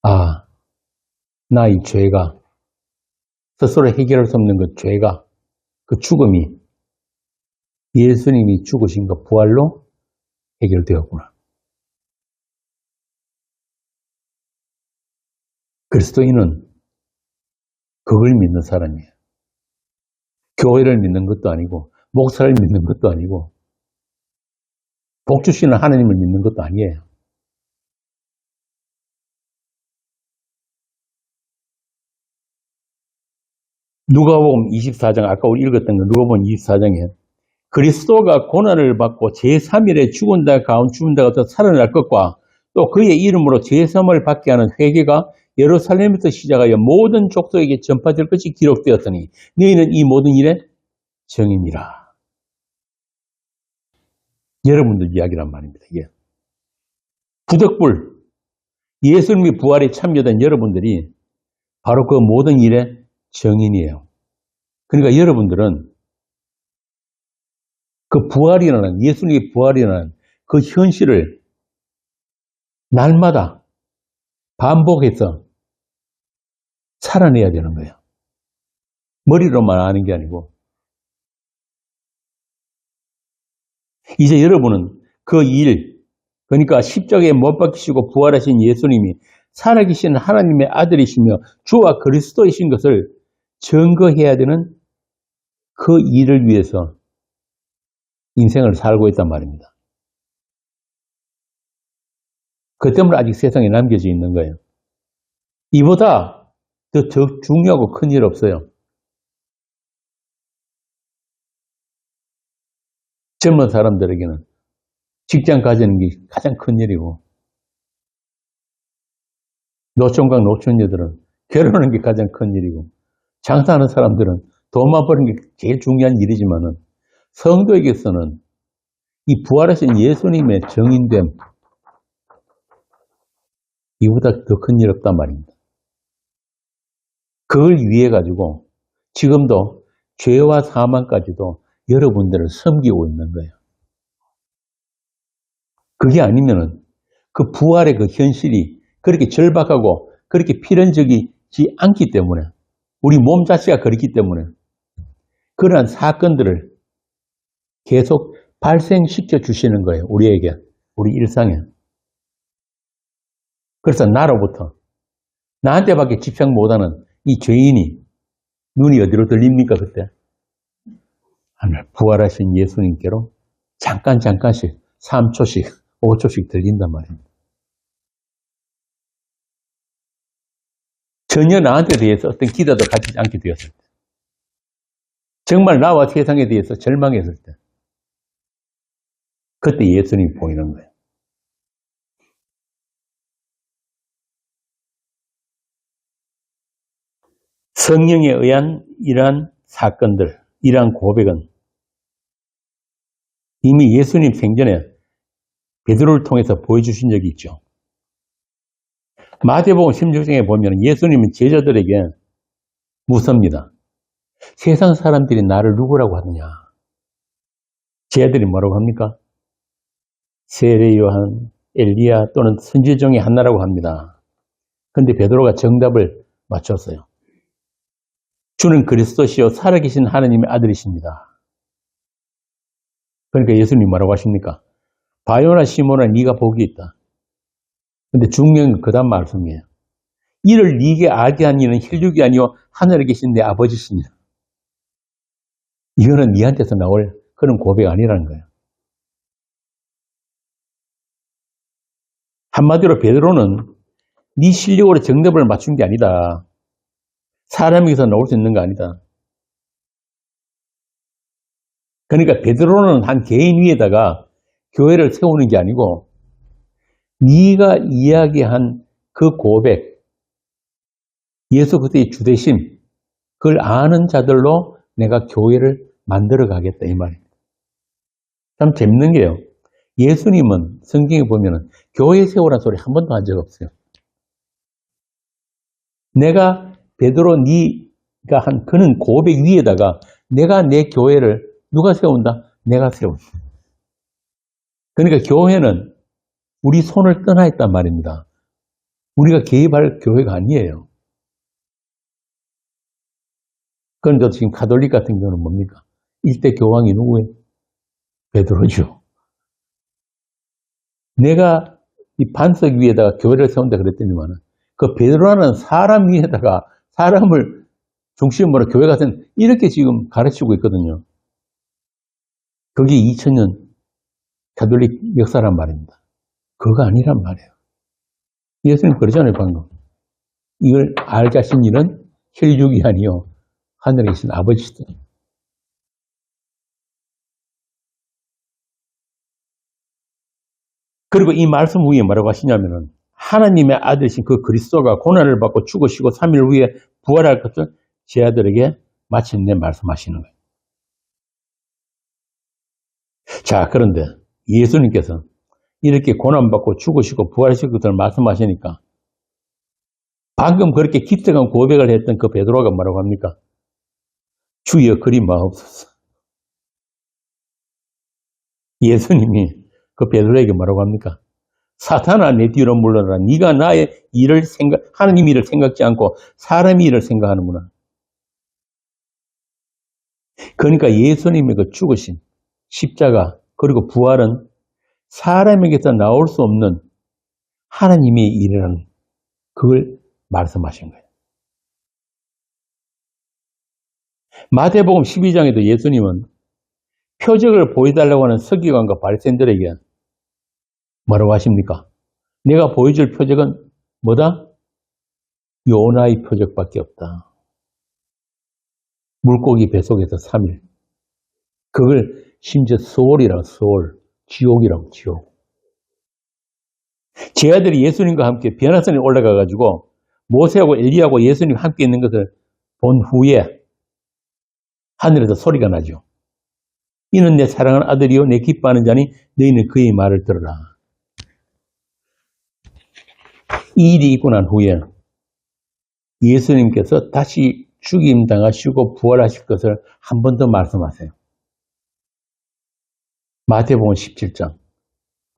아, 나 이 죄가, 스스로 해결할 수 없는 그 죄가, 그 죽음이 예수님이 죽으신 그 부활로 해결되었구나. 그리스도인은 그걸 믿는 사람이에요. 교회를 믿는 것도 아니고 목사를 믿는 것도 아니고 복 주시는 하나님을 믿는 것도 아니에요. 누가복음 24장, 아까 우리 읽었던 거 누가복음 24장에 그리스도가 고난을 받고 제3일에 죽은다가 살아날 것과 또 그의 이름으로 제3을 받게 하는 회개가 예루살렘에서 시작하여 모든 족속에게 전파될 것이 기록되었으니 너희는 이 모든 일의 증인이라. 여러분들 이야기란 말입니다. 이게 부득불 예수님의 부활에 참여된 여러분들이 바로 그 모든 일의 증인이에요. 그러니까 여러분들은 그 부활이라는, 예수님의 부활이라는 그 현실을 날마다 반복해서 살아내야 되는 거예요. 머리로만 아는 게 아니고. 이제 여러분은 그 일, 그러니까 십자가에 못 박히시고 부활하신 예수님이 살아계신 하나님의 아들이시며 주와 그리스도이신 것을 증거해야 되는 그 일을 위해서 인생을 살고 있단 말입니다. 그 때문에 아직 세상에 남겨져 있는 거예요. 이보다 더 중요하고 큰 일 없어요. 젊은 사람들에게는 직장 가지는 게 가장 큰 일이고, 노총각 노처녀들은 결혼하는 게 가장 큰 일이고, 장사하는 사람들은 돈만 버는 게 제일 중요한 일이지만은 성도에게서는 이 부활하신 예수님의 정인됨, 이보다 더 큰 일 없단 말입니다. 그걸 위해 가지고 지금도 죄와 사망까지도 여러분들을 섬기고 있는 거예요. 그게 아니면은 그 부활의 그 현실이 그렇게 절박하고 그렇게 필연적이지 않기 때문에, 우리 몸 자체가 그렇기 때문에 그러한 사건들을 계속 발생시켜 주시는 거예요. 우리에게, 우리 일상에. 그래서 나로부터 나한테밖에 집착 못하는 이 죄인이 눈이 어디로 들립니까 그때? 하늘 부활하신 예수님께로 잠깐씩 3초씩 5초씩 들린단 말입니다. 전혀 나한테 대해서 어떤 기대도 갖지 않게 되었을 때, 정말 나와 세상에 대해서 절망했을 때, 그때 예수님이 보이는 거예요. 성령에 의한 이러한 사건들, 이러한 고백은 이미 예수님 생전에 베드로를 통해서 보여주신 적이 있죠. 마태복음 16장에 보면 예수님은 제자들에게 묻습니다. 세상 사람들이 나를 누구라고 하느냐? 제자들이 뭐라고 합니까? 세례 요한, 엘리야 또는 선지자 중에 하나라고 합니다. 그런데 베드로가 정답을 맞췄어요. 주는 그리스도시요 살아계신 하나님의 아들이십니다. 그러니까 예수님이 뭐라고 하십니까? 바요나 시몬아 네가 복이 있다. 근데 중요한 건 그 다음 말씀이에요. 이를 네게 알게 한 이는 혈육이 아니요 하늘에 계신 내 아버지시니라. 이거는 네한테서 나올 그런 고백 아니라는 거예요. 한마디로 베드로는 네 실력으로 정답을 맞춘 게 아니다. 사람에게서 나올 수 있는 거 아니다. 그러니까 베드로는 한 개인 위에다가 교회를 세우는 게 아니고 네가 이야기한 그 고백, 예수 그리스도의 주대심, 그걸 아는 자들로 내가 교회를 만들어 가겠다 이 말입니다. 참 재밌는 게요. 예수님은 성경에 보면은 교회 세우라는 소리 한 번도 한 적 없어요. 내가 베드로 네가 한 그는 고백 위에다가 내가 내 교회를 누가 세운다? 내가 세운다. 그러니까 교회는 우리 손을 떠나 있단 말입니다. 우리가 개입할 교회가 아니에요. 그런데 지금 가톨릭 같은 경우는 뭡니까? 일대 교황이 누구예요? 베드로죠. 내가 이 반석 위에다가 교회를 세운다 그랬더니만은 그 베드로라는 사람 위에다가 사람을 중심으로 교회가 된 이렇게 지금 가르치고 있거든요. 그게 2000년 가톨릭 역사란 말입니다. 그거 아니란 말이에요. 예수님 그러잖아요, 방금. 이걸 알게 하신 이는 혈육이 아니요 하늘에 계신 아버지시다. 그리고 이 말씀 후에 뭐라고 하시냐면은 하나님의 아들이신 그 그리스도가 고난을 받고 죽으시고 3일 후에 부활할 것을 제 아들에게 마침내 말씀하시는 거예요. 자, 그런데 예수님께서 이렇게 고난받고 죽으시고 부활하실 것을 말씀하시니까 방금 그렇게 기특한 고백을 했던 그 베드로가 뭐라고 합니까? 주여 그리 마옵소서. 예수님이 그 베드로에게 뭐라고 합니까? 사탄아 내 뒤로 물러나라. 네가 나의 일을 하나님 일을 생각지 않고 사람 일을 생각하는구나. 그러니까 예수님의 그 죽으신 십자가 그리고 부활은 사람에게서 나올 수 없는 하나님의 일이라는 그걸 말씀하신 거예요. 마태복음 12장에도 예수님은 표적을 보여달라고 하는 서기관과 바리새인들에게 뭐라고 하십니까? 내가 보여줄 표적은 뭐다? 요나의 표적밖에 없다. 물고기 뱃속에서 3일. 그걸 심지어 소울이라고 소울, 지옥이라고 지옥. 제 아들이 예수님과 함께 변화산에 올라가가지고 모세하고 엘리야하고 예수님 함께 있는 것을 본 후에 하늘에서 소리가 나죠. 이는 내 사랑하는 아들이요 내 기뻐하는 자니 너희는 그의 말을 들으라. 이 일이 있고 난 후에 예수님께서 다시 죽임 당하시고 부활하실 것을 한 번 더 말씀하세요. 마태복음 17장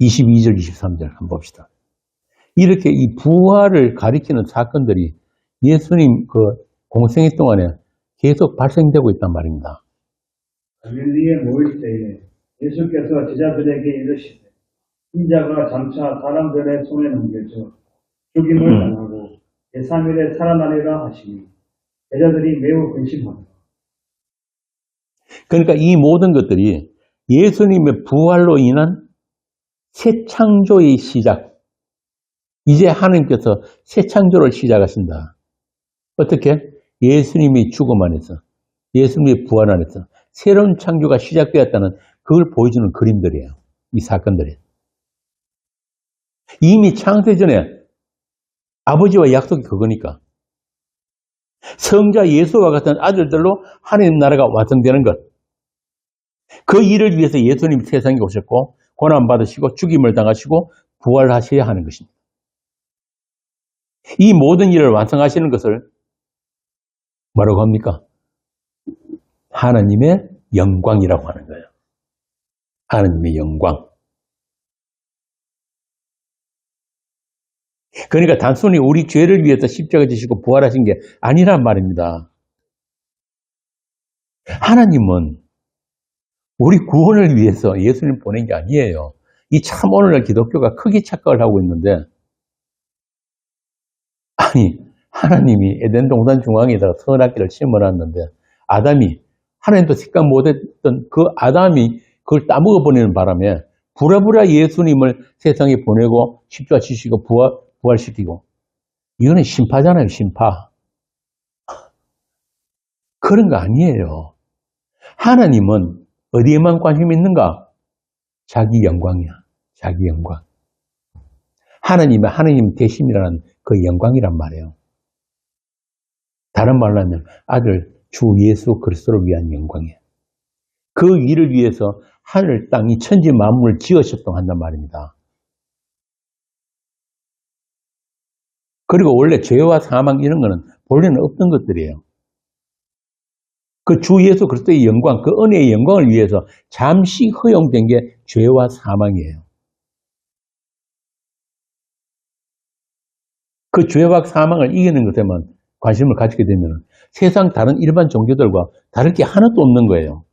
22절 23절 한번 봅시다. 이렇게 이 부활을 가리키는 사건들이 예수님 그 공생애 동안에 계속 발생되고 있단 말입니다. 갈릴리에 모일 때에 예수께서 제자들에게 이르시되 인자가 장차 사람들의 손에 넘겨져 죽임을 당하고 제3일에 살아나리라 하시니 제자들이 매우 근심하더라. 그러니까 이 모든 것들이 예수님의 부활로 인한 새 창조의 시작. 이제 하나님께서 새 창조를 시작하신다. 어떻게? 예수님이 죽음 안에서, 예수님의 부활 안에서 새로운 창조가 시작되었다는 그걸 보여주는 그림들이에요. 이 사건들이. 이미 창세 전에 아버지와 약속이 그거니까. 성자 예수와 같은 아들들로 하나님 나라가 완성되는 것. 그 일을 위해서 예수님이 세상에 오셨고 고난받으시고 죽임을 당하시고 부활하셔야 하는 것입니다. 이 모든 일을 완성하시는 것을 뭐라고 합니까? 하나님의 영광이라고 하는 거예요. 하나님의 영광. 그러니까 단순히 우리 죄를 위해서 십자가 지시고 부활하신 게 아니란 말입니다. 하나님은 우리 구원을 위해서 예수님 보낸 게 아니에요. 이 참 오늘날 기독교가 크게 착각을 하고 있는데, 아니 하나님이 에덴 동산 중앙에다가 선악기를 심어놨는데 아담이 하나님도 생각 못했던 그 아담이 그걸 따먹어버리는 바람에 부랴부랴 예수님을 세상에 보내고 십자가 지시고 부활시키고, 이거는 심파잖아요. 심파. 그런 거 아니에요. 하나님은 어디에만 관심이 있는가? 자기 영광이야. 자기 영광. 하나님 대심이라는 그 영광이란 말이에요. 다른 말로 하면 아들 주 예수 그리스도를 위한 영광이에요. 그 일을 위해서 하늘 땅이 천지 만물을 지으셨다고 한단 말입니다. 그리고 원래 죄와 사망 이런 거는 본래는 없던 것들이에요. 그 주 예수 그리스도의 영광, 그 은혜의 영광을 위해서 잠시 허용된 게 죄와 사망이에요. 그 죄와 사망을 이기는 것에만 관심을 가지게 되면 세상 다른 일반 종교들과 다를 게 하나도 없는 거예요.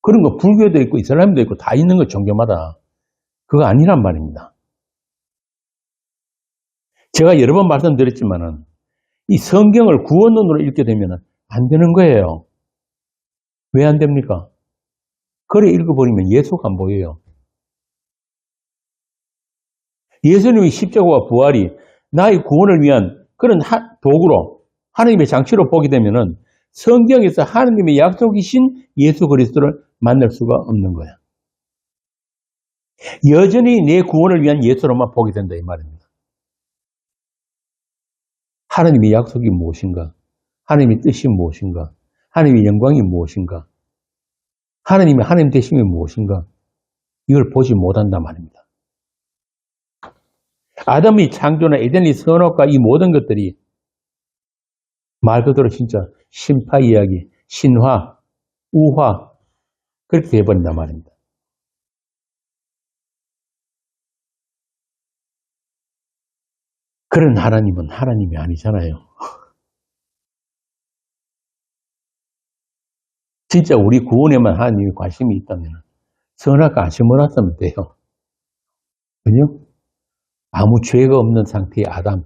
그런 거 불교도 있고 이슬람도 있고 다 있는 거 종교마다. 그거 아니란 말입니다. 제가 여러 번 말씀드렸지만은 이 성경을 구원론으로 읽게 되면 안 되는 거예요. 왜 안 됩니까? 그래 읽어버리면 예수가 안 보여요. 예수님의 십자가와 부활이 나의 구원을 위한 그런 도구로 하나님의 장치로 보게 되면은 성경에서 하나님의 약속이신 예수 그리스도를 만날 수가 없는 거야. 여전히 내 구원을 위한 예수로만 보게 된다 이 말입니다. 하나님의 약속이 무엇인가? 하나님의 뜻이 무엇인가? 하나님의 영광이 무엇인가? 하나님의 하나님 되심이 무엇인가? 이걸 보지 못한단 말입니다. 아담의 창조나 에덴의 선악과 이 모든 것들이 말 그대로 진짜 심파 이야기, 신화, 우화 그렇게 돼버린단 말입니다. 그런 하나님은 하나님이 아니잖아요. 진짜 우리 구원에만 하나님이 관심이 있다면 선악과 안 심어놨으면 돼요. 그죠? 아무 죄가 없는 상태의 아담,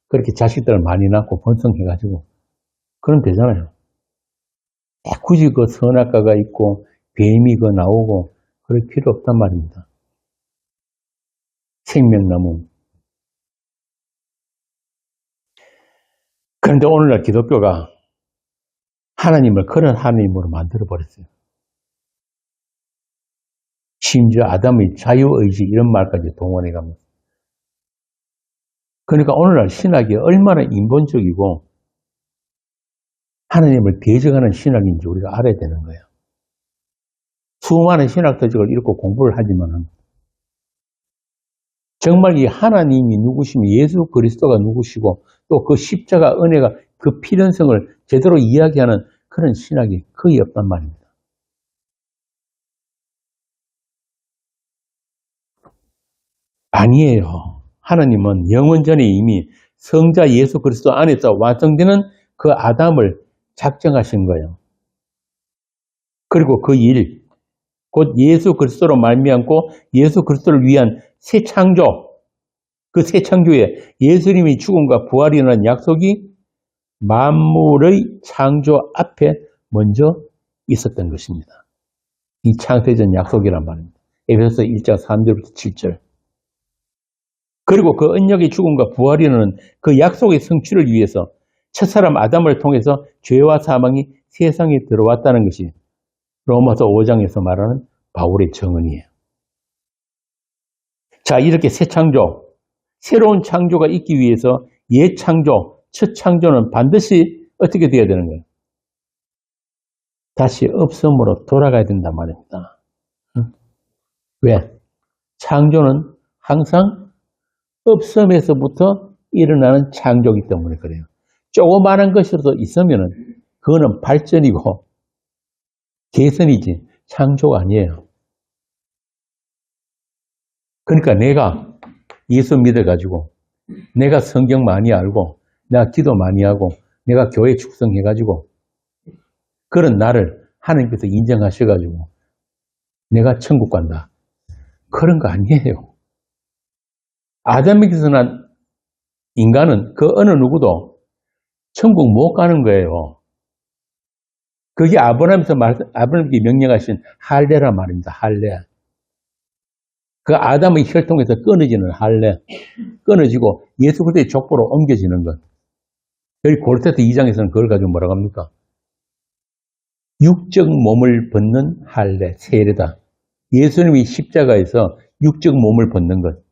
그렇게 자식들을 많이 낳고 번성해가지고 그럼 되잖아요. 굳이 그 선악과가 있고 뱀이 그 나오고 그럴 필요 없단 말입니다. 생명나무. 그런데 오늘날 기독교가 하나님을 그런 하나님으로 만들어버렸어요. 심지어 아담의 자유의지 이런 말까지 동원해가면서. 그러니까 오늘날 신학이 얼마나 인본적이고 하나님을 배제하는 신학인지 우리가 알아야 되는 거예요. 수많은 신학서적을 읽고 공부를 하지만 정말 이 하나님이 누구시며 예수 그리스도가 누구시고 또 그 십자가 은혜가 그 필연성을 제대로 이야기하는 그런 신학이 거의 없단 말입니다. 아니에요. 하나님은 영원 전에 이미 성자 예수 그리스도 안에서 완성되는 그 아담을 작정하신 거예요. 그리고 그 일, 곧 예수 그리스도로 말미암고 예수 그리스도를 위한 새 창조, 그 새 창조에 예수님이 죽음과 부활이라는 약속이 만물의 창조 앞에 먼저 있었던 것입니다. 이 창세전 약속이란 말입니다. 에베소서 1장 3절부터 7절. 그리고 그 언약의 죽음과 부활이라는 그 약속의 성취를 위해서 첫사람 아담을 통해서 죄와 사망이 세상에 들어왔다는 것이 로마서 5장에서 말하는 바울의 정언이에요. 자, 이렇게 새 창조, 새로운 창조가 있기 위해서 옛 창조, 첫 창조는 반드시 어떻게 돼야 되는 거예요? 다시 없음으로 돌아가야 된단 말입니다. 왜? 창조는 항상 없음에서부터 일어나는 창조이기 때문에 그래요. 조그마한 것이라도 있으면은 그거는 발전이고 개선이지 창조가 아니에요. 그러니까 내가 예수 믿어가지고 내가 성경 많이 알고 내가 기도 많이 하고 내가 교회 축성해가지고 그런 나를 하나님께서 인정하셔가지고 내가 천국 간다. 그런 거 아니에요. 아담에게서 난 인간은 그 어느 누구도 천국 못 가는 거예요. 그게 아브라함에게 명령하신 할례란 말입니다. 할례. 그 아담의 혈통에서 끊어지는 할례. 끊어지고 예수 그리스도의 족보로 옮겨지는 것. 여기 고린도서 2장에서는 그걸 가지고 뭐라고 합니까? 육적 몸을 벗는 할례, 세례다. 예수님이 십자가에서 육적 몸을 벗는 것.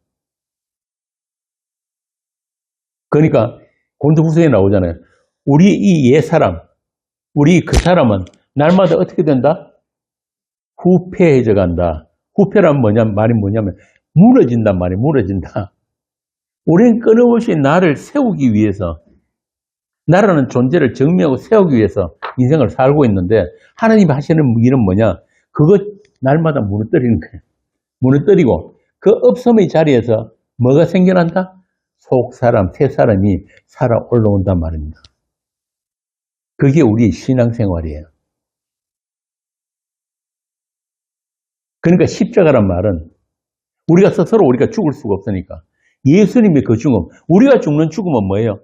그러니까 고린도후서에 나오잖아요. 우리 이 옛사람, 우리 그 사람은 날마다 어떻게 된다? 후패해져 간다. 후패란 말이 뭐냐면 무너진단 말이에요. 무너진다. 우리는 끊임없이 나를 세우기 위해서 나라는 존재를 정리하고 세우기 위해서 인생을 살고 있는데 하나님이 하시는 일은 뭐냐? 그거 날마다 무너뜨리는 거예요. 무너뜨리고 그 없음의 자리에서 뭐가 생겨난다? 속사람, 새사람이 살아 올라온단 말입니다. 그게 우리 신앙생활이에요. 그러니까 십자가란 말은 우리가 스스로 우리가 죽을 수가 없으니까 예수님의 그 죽음, 우리가 죽는 죽음은 뭐예요?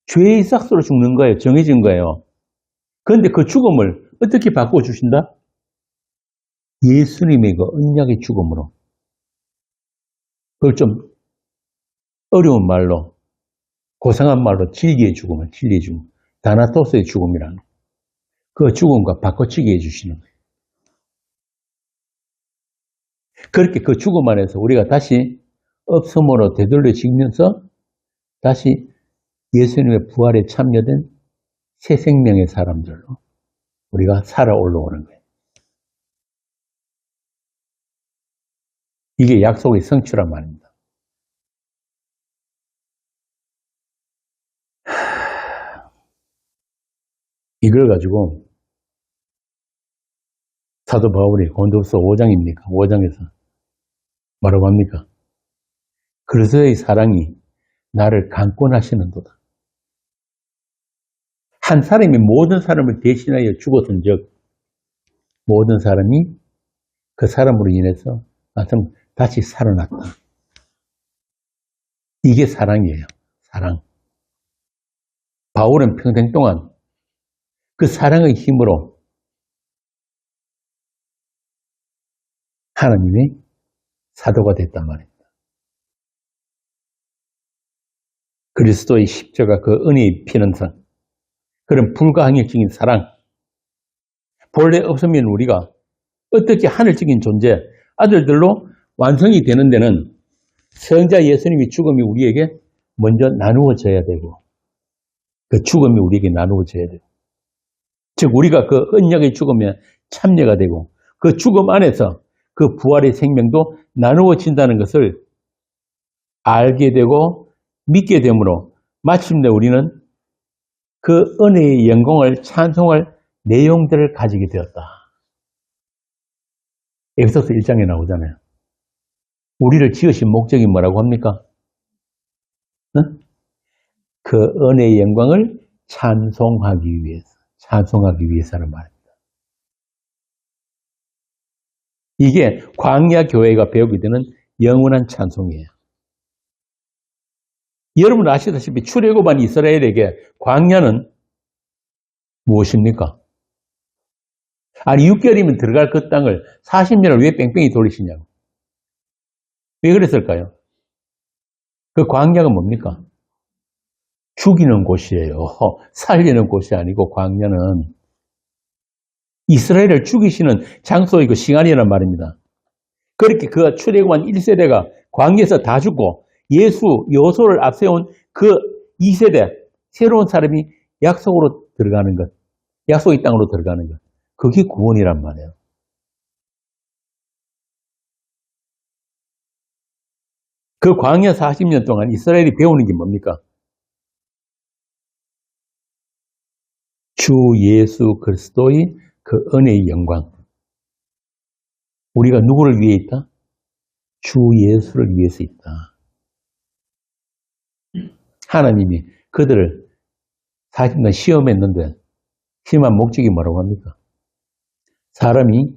죄의 삭스로 죽는 거예요. 정해진 거예요. 그런데 그 죽음을 어떻게 바꿔주신다? 예수님의 그 언약의 죽음으로. 그걸 좀 어려운 말로, 고상한 말로 진리의 죽음을, 진리의 죽음. 다나토스의 죽음이라는 그 죽음과 바꿔치기 해주시는 거예요. 그렇게 그 죽음 안에서 우리가 다시 없음으로 되돌려지면서 다시 예수님의 부활에 참여된 새 생명의 사람들로 우리가 살아 올라오는 거예요. 이게 약속의 성취란 말입니다. 이걸 가지고 사도 바울이 고린도후서 5장입니까? 5장에서 뭐라고 합니까? 그리스도의 사랑이 나를 강권하시는도다. 한 사람이 모든 사람을 대신하여 죽었은 즉 모든 사람이 그 사람으로 인해서 다시 살아났다. 이게 사랑이에요. 사랑. 바울은 평생 동안 그 사랑의 힘으로 하나님의 사도가 됐단 말입니다. 그리스도의 십자가 그 은혜의 피는 상 그런 불가항력적인 사랑 본래 없으면 우리가 어떻게 하늘적인 존재 아들들로 완성이 되는 데는 성자 예수님의 죽음이 우리에게 먼저 나누어져야 되고 그 죽음이 우리에게 나누어져야 되고 즉 우리가 그 언약의 죽음에 참여가 되고 그 죽음 안에서 그 부활의 생명도 나누어진다는 것을 알게 되고 믿게 되므로 마침내 우리는 그 은혜의 영광을 찬송할 내용들을 가지게 되었다. 에베소서 1장에 나오잖아요. 우리를 지으신 목적이 뭐라고 합니까? 응? 그 은혜의 영광을 찬송하기 위해서라는 말입니다. 이게 광야 교회가 배우게 되는 영원한 찬송이에요. 여러분 아시다시피 출애굽한 이스라엘에게 광야는 무엇입니까? 아니 6개월이면 들어갈 그 땅을 40년을 왜 뺑뺑이 돌리시냐고. 왜 그랬을까요? 그 광야가 뭡니까? 죽이는 곳이에요. 살리는 곳이 아니고 광야는 이스라엘을 죽이시는 장소의 그 시간이란 말입니다. 그렇게 그 출애굽한 1세대가 광야에서 다 죽고 예수, 여호수아를 앞세운 그 2세대, 새로운 사람이 약속으로 들어가는 것, 약속의 땅으로 들어가는 것, 그게 구원이란 말이에요. 그 광야 40년 동안 이스라엘이 배우는 게 뭡니까? 주 예수 그리스도의 그 은혜의 영광. 우리가 누구를 위해 있다? 주 예수를 위해서 있다. 하나님이 그들을 40년 시험했는데 시험한 목적이 뭐라고 합니까? 사람이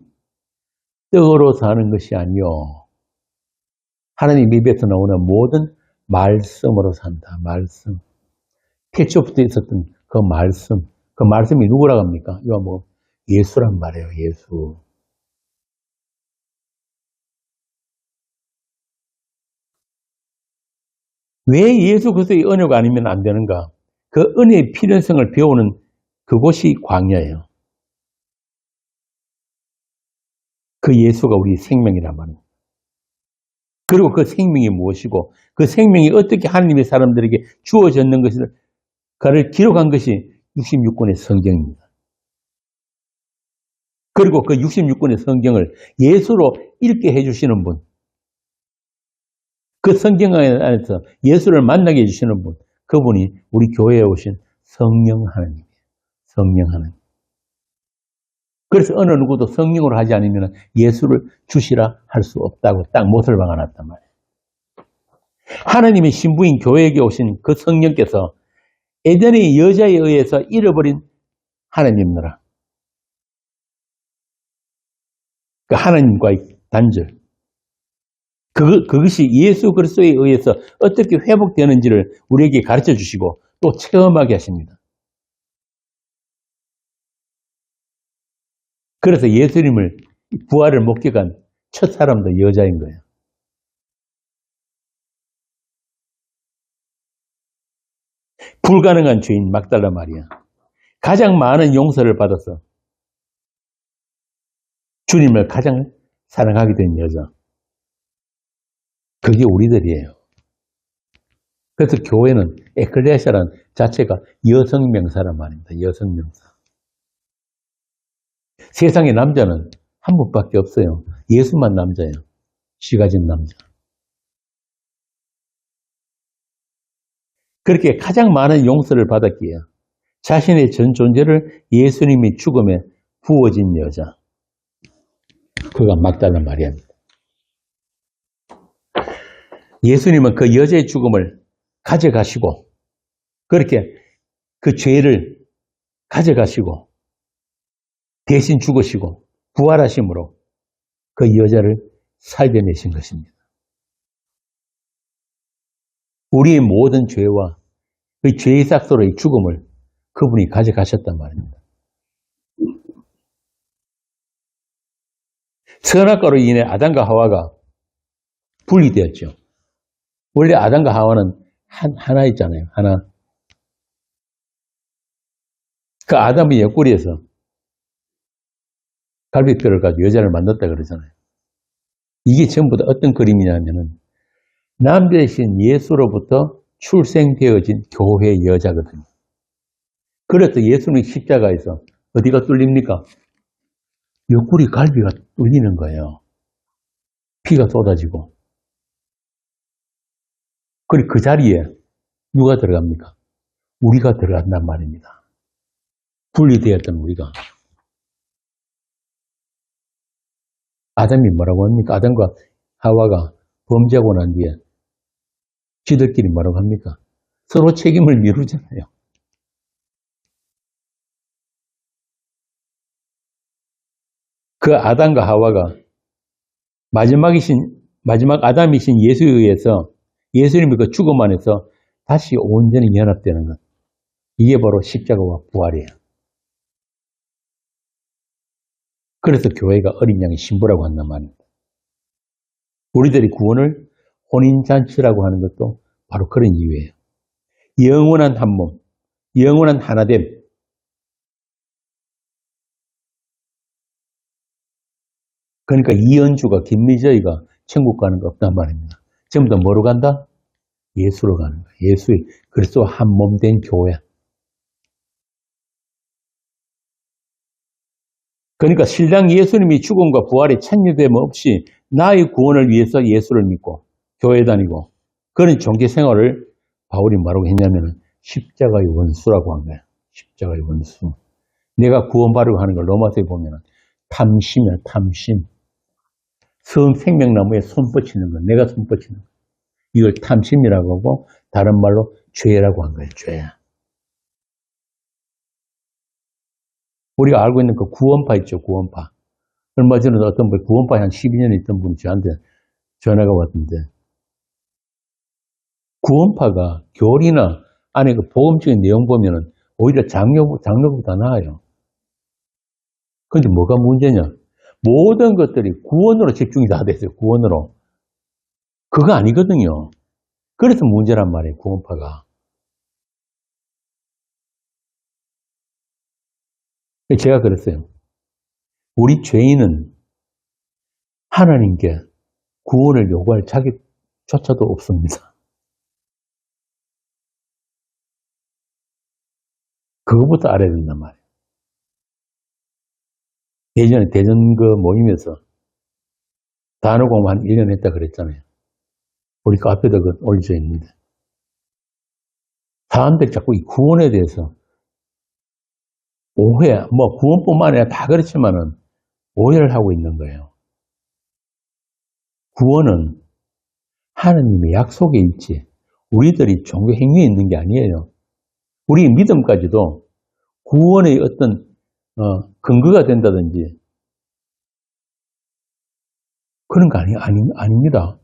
떡으로 사는 것이 아니요 하나님 입에서 나오는 모든 말씀으로 산다. 말씀. 태초부터 있었던 그 말씀. 그 말씀이 누구라고 합니까? 요한복음 예수란 말이에요. 예수. 왜 예수 그리스도의 은혜가 아니면 안 되는가? 그 은혜의 필연성을 배우는 그곳이 광야예요. 그 예수가 우리 생명이란 말이에요. 그리고 그 생명이 무엇이고 그 생명이 어떻게 하나님의 사람들에게 주어졌는 것을 그를 기록한 것이 66권의 성경입니다. 그리고 그 66권의 성경을 예수로 읽게 해주시는 분, 그 성경 안에서 예수를 만나게 해주시는 분, 그분이 우리 교회에 오신 성령 하나님이에요. 성령 하나님. 그래서 어느 누구도 성령으로 하지 않으면 예수를 주시라 할 수 없다고 딱 못을 박아놨단 말이에요. 하나님의 신부인 교회에게 오신 그 성령께서 에덴의 여자에 의해서 잃어버린 하나님이라. 그 하나님과의 단절. 그것이 예수 그리스도에 의해서 어떻게 회복되는지를 우리에게 가르쳐 주시고 또 체험하게 하십니다. 그래서 예수님을 부활을 목격한 첫 사람도 여자인 거예요. 불가능한 죄인 막달라 마리아. 가장 많은 용서를 받아서 주님을 가장 사랑하게 된 여자. 그게 우리들이에요. 그래서 교회는 에클레시아라는 자체가 여성명사란 말입니다. 여성명사. 세상에 남자는 한 분밖에 없어요. 예수만 남자예요. 쥐 가진 남자. 그렇게 가장 많은 용서를 받았기에 자신의 전 존재를 예수님의 죽음에 부어진 여자. 그가 막달라 마리아입니다. 예수님은 그 여자의 죽음을 가져가시고 그렇게 그 죄를 가져가시고 대신 죽으시고 부활하심으로 그 여자를 살려내신 것입니다. 우리의 모든 죄와 그 죄의 삭도의 죽음을 그분이 가져가셨단 말입니다. 선악과로 인해 아담과 하와가 분리되었죠. 원래 아담과 하와는 하나였잖아요. 하나. 그 아담의 옆구리에서 갈비뼈를 가지고 여자를 만났다 그러잖아요. 이게 전부 다 어떤 그림이냐면은 남 대신 예수로부터 출생되어진 교회의 여자거든요. 그래서 예수는 십자가에서 어디가 뚫립니까? 옆구리 갈비가 뚫리는 거예요. 피가 쏟아지고. 그리고 그 자리에 누가 들어갑니까? 우리가 들어간단 말입니다. 분리되었던 우리가. 아담이 뭐라고 합니까? 아담과 하와가 범죄하고 난 뒤에 지들끼리 뭐라고 합니까? 서로 책임을 미루잖아요. 그 아담과 하와가 마지막 아담이신 예수에 의해서 예수님의 그 죽음 안에서 다시 온전히 연합되는 것. 이게 바로 십자가와 부활이에요. 그래서 교회가 어린 양의 신부라고 한단 말입니다. 우리들이 구원을 혼인잔치라고 하는 것도 바로 그런 이유예요. 영원한 한 몸, 영원한 하나됨. 그러니까 이은주가 김미저희가 천국 가는 거 없단 말입니다. 전부 다 뭐로 간다? 예수로 가는 거예요. 예수의 그리스도와 한 몸 된 교회. 그러니까 신랑 예수님이 죽음과 부활에 참여됨 없이 나의 구원을 위해서 예수를 믿고 교회 다니고 그런 종교 생활을 바울이 뭐라고 했냐면 십자가의 원수라고 한 거야. 십자가의 원수. 내가 구원받으려고 하는 걸 로마서에 보면 탐심이야, 탐심. 생명나무에 손 뻗치는 거, 내가 손 뻗치는 거. 이걸 탐심이라고 하고 다른 말로 죄라고 한 거예요, 죄. 우리가 알고 있는 그 구원파 있죠, 구원파. 얼마 전에 어떤 분, 구원파에 한 12년 있던 분이 저한테 전화가 왔던데, 구원파가 교리나 안에 그 복음적인 내용 보면은 오히려 장로보다 나아요. 그런데 뭐가 문제냐? 모든 것들이 구원으로 집중이 다 됐어요, 구원으로. 그거 아니거든요. 그래서 문제란 말이에요, 구원파가. 제가 그랬어요. 우리 죄인은 하나님께 구원을 요구할 자격조차도 없습니다. 그거부터 알아야 된단 말이에요. 예전에 대전 그 모임에서 단어 공부 한 1년 했다 그랬잖아요. 우리 카페도 올려져 있는데. 사람들이 자꾸 이 구원에 대해서 오해, 구원뿐만 아니라 다 그렇지만은 오해를 하고 있는 거예요. 구원은 하나님의 약속에 있지, 우리들이 종교 행위에 있는 게 아니에요. 우리 믿음까지도 구원의 어떤 근거가 된다든지 그런 거 아닙니다.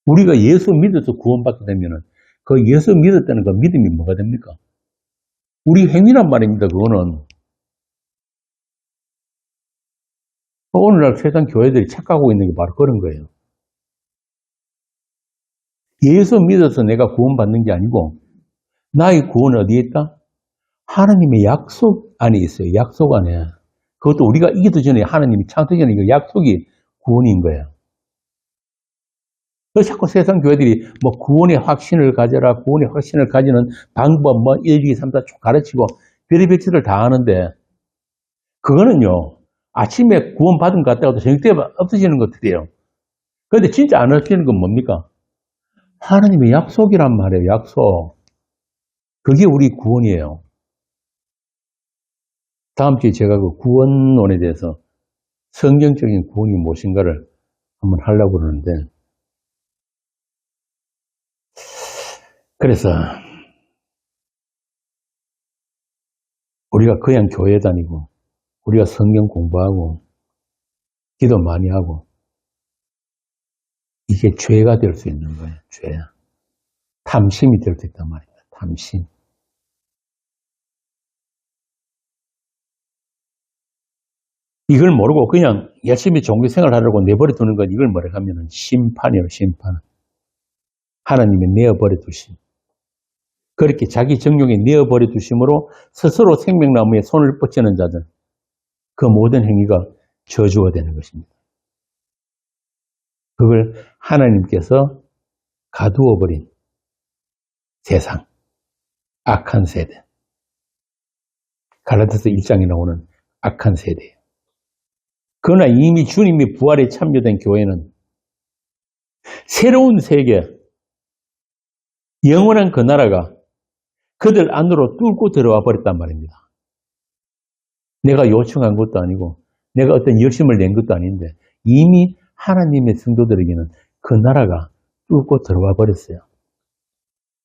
우리가 예수 믿어서 구원받게 되면은 그 예수 믿었다는 그 믿음이 뭐가 됩니까? 우리 행위란 말입니다, 그거는. 오늘날 세상 교회들이 착각하고 있는 게 바로 그런 거예요. 예수 믿어서 내가 구원받는 게 아니고 나의 구원은 어디에 있다? 하나님의 약속 안에 있어요. 약속 안에. 그것도 우리가 이기도 전에 하나님이 창세기 전에 그 약속이 구원인 거예요. 그래서 자꾸 세상 교회들이 구원의 확신을 가져라, 구원의 확신을 가지는 방법 1, 2, 3, 4 쭉 가르치고 별의별 짓을 다 하는데 그거는요, 아침에 구원받은 것 같다고 저녁 때 없어지는 것들이에요. 그런데 진짜 안 없어지는 건 뭡니까? 하나님의 약속이란 말이에요, 약속. 그게 우리 구원이에요. 다음 주에 제가 그 구원론에 대해서 성경적인 구원이 무엇인가를 한번 하려고 그러는데, 그래서 우리가 그냥 교회 다니고 우리가 성경 공부하고 기도 많이 하고 이게 죄가 될 수 있는 거예요. 죄. 탐심이 될 수 있단 말입니다. 탐심. 이걸 모르고 그냥 열심히 종교 생활을 하려고 내버려 두는 건 이걸 뭐라 하면은 심판이에요, 심판. 하나님이 내어버려 두심. 그렇게 자기 정욕에 내어버려 두심으로 스스로 생명나무에 손을 뻗치는 자들, 그 모든 행위가 저주가 되는 것입니다. 그걸 하나님께서 가두어버린 세상, 악한 세대. 갈라디아서 1장에 나오는 악한 세대예요. 그러나 이미 주님이 부활에 참여된 교회는 새로운 세계, 영원한 그 나라가 그들 안으로 뚫고 들어와 버렸단 말입니다. 내가 요청한 것도 아니고 내가 어떤 열심을 낸 것도 아닌데 이미 하나님의 성도들에게는 그 나라가 뚫고 들어와 버렸어요.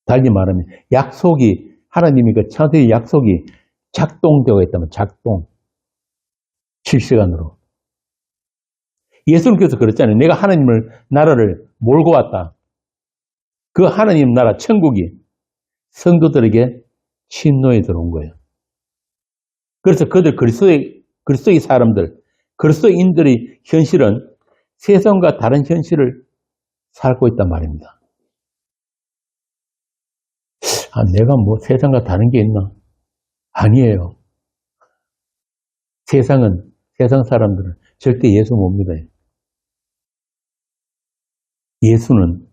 달리 말하면 약속이, 하나님이 그 창세기 약속이 작동되어 있다면 작동, 실시간으로. 예수님께서 그랬잖아요. 내가 하나님을 나라를 몰고 왔다. 그 하나님 나라 천국이 성도들에게 침노에 들어온 거예요. 그래서 그들 그리스도의 사람들, 그리스도인들의 현실은 세상과 다른 현실을 살고 있단 말입니다. 내가 세상과 다른 게 있나? 아니에요. 세상 사람들은 절대 예수 못 믿어요. 예수는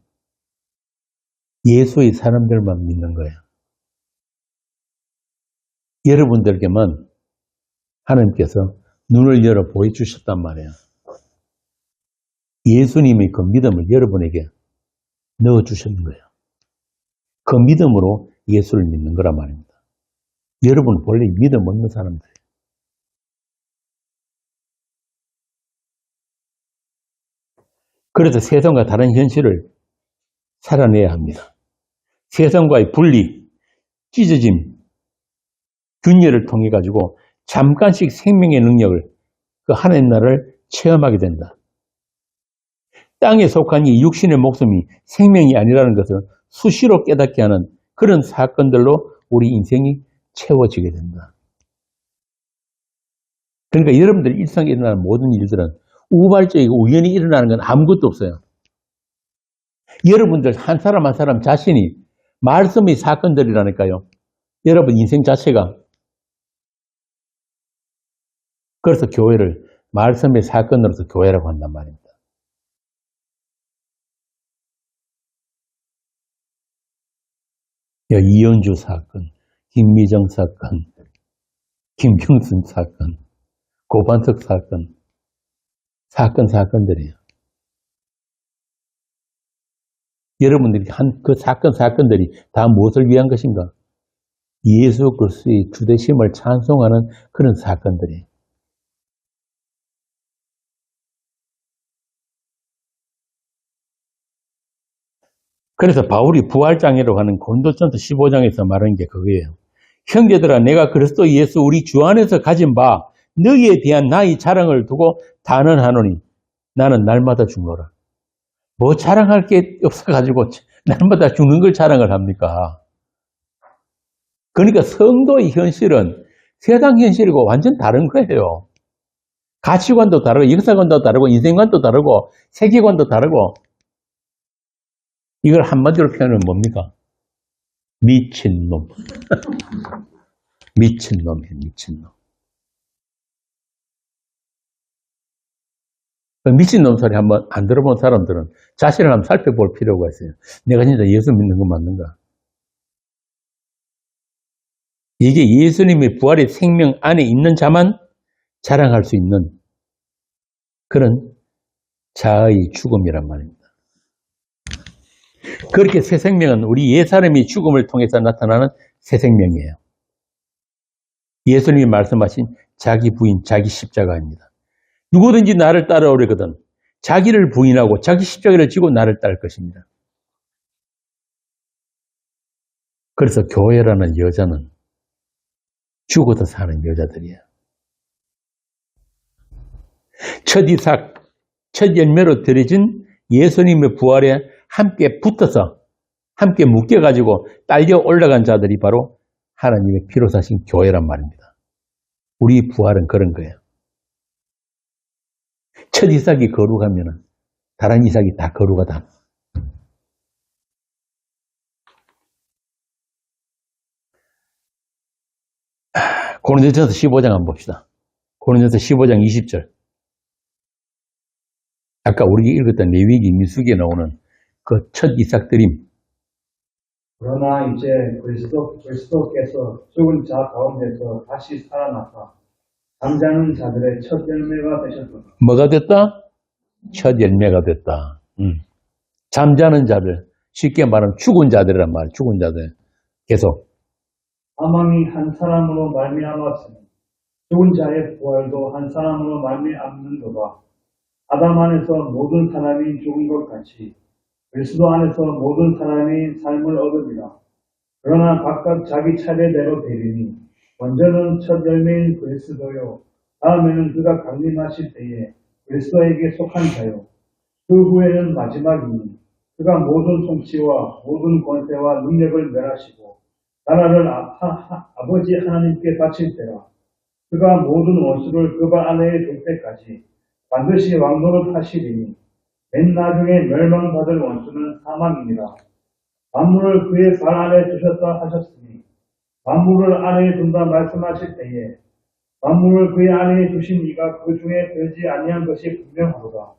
예수의 사람들만 믿는 거예요. 여러분들에게만 하나님께서 눈을 열어 보여주셨단 말이에요. 예수님의 그 믿음을 여러분에게 넣어주셨는 거예요. 그 믿음으로 예수를 믿는 거란 말입니다. 여러분 원래 믿음 없는 사람들이에요. 그래서 세상과 다른 현실을 살아내야 합니다. 세상과의 분리, 찢어짐, 균열을 통해 가지고 잠깐씩 생명의 능력을 그 하나님 나라를 체험하게 된다. 땅에 속한 이 육신의 목숨이 생명이 아니라는 것을 수시로 깨닫게 하는 그런 사건들로 우리 인생이 채워지게 된다. 그러니까 여러분들 일상에 일어나는 모든 일들은 우발적이고 우연히 일어나는 건 아무것도 없어요. 여러분들 한 사람 한 사람 자신이 말씀의 사건들이라니까요. 여러분 인생 자체가. 그래서 교회를 말씀의 사건으로서 교회라고 한단 말입니다. 이현주 사건, 김미정 사건, 김경순 사건, 고반석 사건들이에요. 여러분들이 한 그 사건들이 다 무엇을 위한 것인가? 예수 그리스도의 주되심을 찬송하는 그런 사건들이에요. 그래서 바울이 부활장애라고 하는 고린도전서 15장에서 말하는 게 그거예요. 형제들아 내가 그리스도 예수 우리 주 안에서 가진 바 너희에 대한 나의 자랑을 두고 단언하노니 나는 날마다 죽노라. 뭐 자랑할 게 없어가지고 날마다 죽는 걸 자랑을 합니까? 그러니까 성도의 현실은 세상 현실이고 완전 다른 거예요. 가치관도 다르고 역사관도 다르고 인생관도 다르고 세계관도 다르고 이걸 한마디로 표현하면 뭡니까? 미친놈. 미친놈이에요, 미친놈. 미친놈 소리 한번 안 들어본 사람들은 자신을 한번 살펴볼 필요가 있어요. 내가 진짜 예수 믿는 거 맞는가? 이게 예수님의 부활의 생명 안에 있는 자만 자랑할 수 있는 그런 자아의 죽음이란 말입니다. 그렇게 새 생명은 우리 옛사람의 죽음을 통해서 나타나는 새 생명이에요. 예수님이 말씀하신 자기 부인, 자기 십자가입니다. 누구든지 나를 따라오려거든 자기를 부인하고 자기 십자가를 지고 나를 따를 것입니다. 그래서 교회라는 여자는 죽어도 사는 여자들이에요. 첫 이삭, 첫 열매로 드려진 예수님의 부활에 함께 붙어서 함께 묶여가지고 딸려 올라간 자들이 바로 하나님의 피로 사신 교회란 말입니다. 우리 부활은 그런 거예요. 첫 이삭이 거룩하면 다른 이삭이 다 거룩하다. 고린도전서 15장 한번 봅시다. 고린도전서 15장 20절. 아까 우리가 읽었던 레위기 민수기에 나오는 그 첫 이삭들임. 그러나 이제 그리스도께서 죽은 자 가운데서 다시 살아나사 잠자는 자들의 첫 열매가 되셨도다. 뭐가 됐다? 첫 열매가 됐다. 잠자는 자들, 쉽게 말하면 죽은 자들이란 말이에요. 죽은 자들. 계속. 사망이 한 사람으로 말미암았으니 죽은 자의 부활도 한 사람으로 말미암는도다. 아담 안에서 모든 사람이 죽은 것 같이 그리스도 안에서 모든 사람이 삶을 얻으리라. 그러나 각각 자기 차례대로 되리니 먼저는 첫 열매인 그리스도요 다음에는 그가 강림하실 때에 그리스도에게 속한 자요 그 후에는 마지막이니 그가 모든 통치와 모든 권세와 능력을 멸하시고 나라를 아버지 하나님께 바칠 때라. 그가 모든 원수를 그 발 아래에 둘 때까지 반드시 왕노릇 하시리니 맨 나중에 멸망받을 원수는 사망이니라. 만물을 그의 발 아래에 두셨다 하셨으니 만물을 아래에 둔다 말씀하실 때에 만물을 그의 아래에 두신 이가 그 중에 들지 아니한 것이 분명하도다.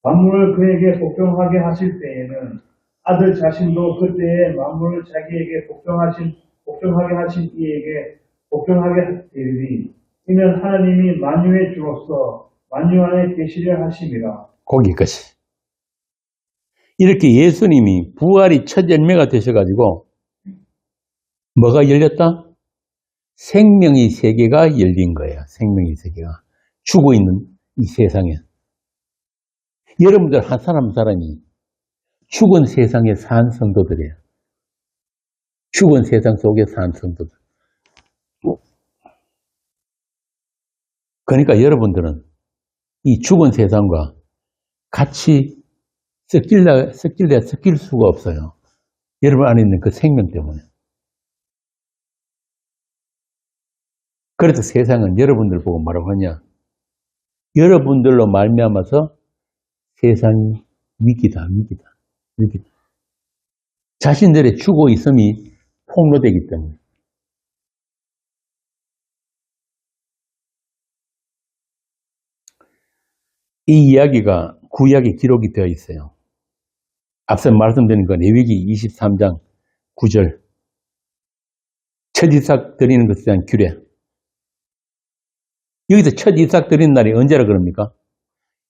만물을 그에게 복종하게 하실 때에는 아들 자신도 그때에 만물을 자기에게 복종하게 하신 이에게 복종하게 되리니 이는 하나님이 만유의 주로서 만유 안에 계시려 하심이라. 거기까지. 이렇게 예수님이 부활이 첫 열매가 되셔가지고 뭐가 열렸다? 생명의 세계가 열린 거예요. 생명의 세계가. 죽어 있는 이 세상에. 여러분들 한 사람 한 사람이 죽은 세상에 산 성도들이에요. 죽은 세상 속에 산 성도들. 그러니까 여러분들은 이 죽은 세상과 같이 섞일 수가 없어요. 여러분 안에 있는 그 생명 때문에. 그래서 세상은 여러분들 보고 뭐라고 하냐? 여러분들로 말미암아서 세상이 위기다. 자신들의 죽어 있음이 폭로되기 때문에. 이 이야기가 구약에 기록이 되어 있어요. 앞서 말씀드린 건 레위기 23장 9절. 첫 이삭 드리는 것에 대한 규례. 여기서 첫 이삭 드리는 날이 언제라 그럽니까?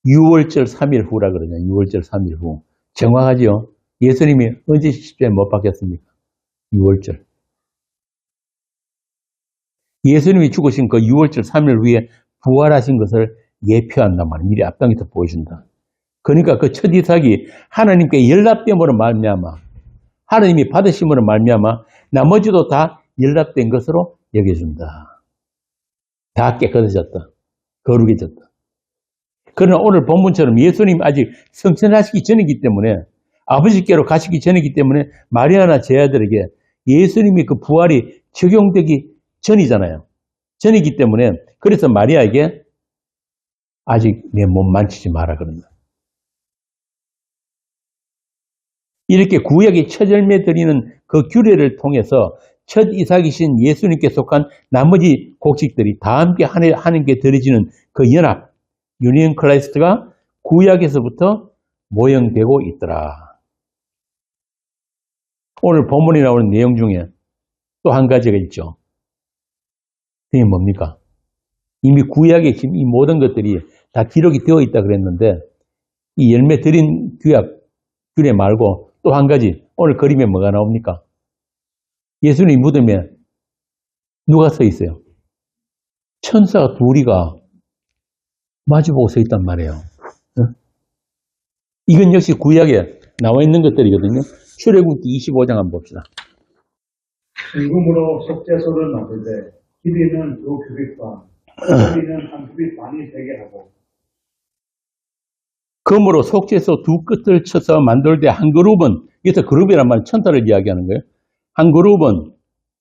6월절 3일 후라 그러냐. 6월절 3일 후. 정확하죠? 예수님이 언제 십자가에 못 박혔습니까? 6월절. 예수님이 죽으신 그 6월절 3일 후에 부활하신 것을 예표한단 말이에요. 미리 앞당겨서 보여준다. 그러니까 그 첫 이삭이 하나님께 연락됨으로 말미암아, 하나님이 받으심으로 말미암아 나머지도 다 연락된 것으로 여겨준다. 다 깨끗해졌다. 거룩해졌다. 그러나 오늘 본문처럼 예수님이 아직 성천하시기 전이기 때문에, 아버지께로 가시기 전이기 때문에 마리아나 제 아들에게 예수님이 그 부활이 적용되기 전이잖아요. 전이기 때문에 그래서 마리아에게 아직 내 몸 만지지 마라 그런다. 이렇게 구약의 첫 열매 드리는 그 규례를 통해서 첫 이삭이신 예수님께 속한 나머지 곡식들이 다 함께 하나님께 드려지는 그 연합, 유니언 크라이스트가 구약에서부터 모형되고 있더라. 오늘 본문에 나오는 내용 중에 또 한 가지가 있죠. 그게 뭡니까? 이미 구약에 지금 이 모든 것들이 다 기록이 되어 있다 그랬는데 이 열매 드린 규례 말고 또 한 가지 오늘 그림에 뭐가 나옵니까? 예수님 무덤에 누가 서 있어요? 천사 둘이가 마주보고 서 있단 말이에요. 이건 역시 구약에 나와 있는 것들이거든요. 출애굽기 25장 한번 봅시다. 은금으로 속죄소를 만들되 길이는 2규빗반, 길이는 1규빗반이 되게 하고 금으로 속죄소 두 끝을 쳐서 만들 때 한 그룹은, 여기서 그룹이란 말은 천사를 이야기하는 거예요. 한 그룹은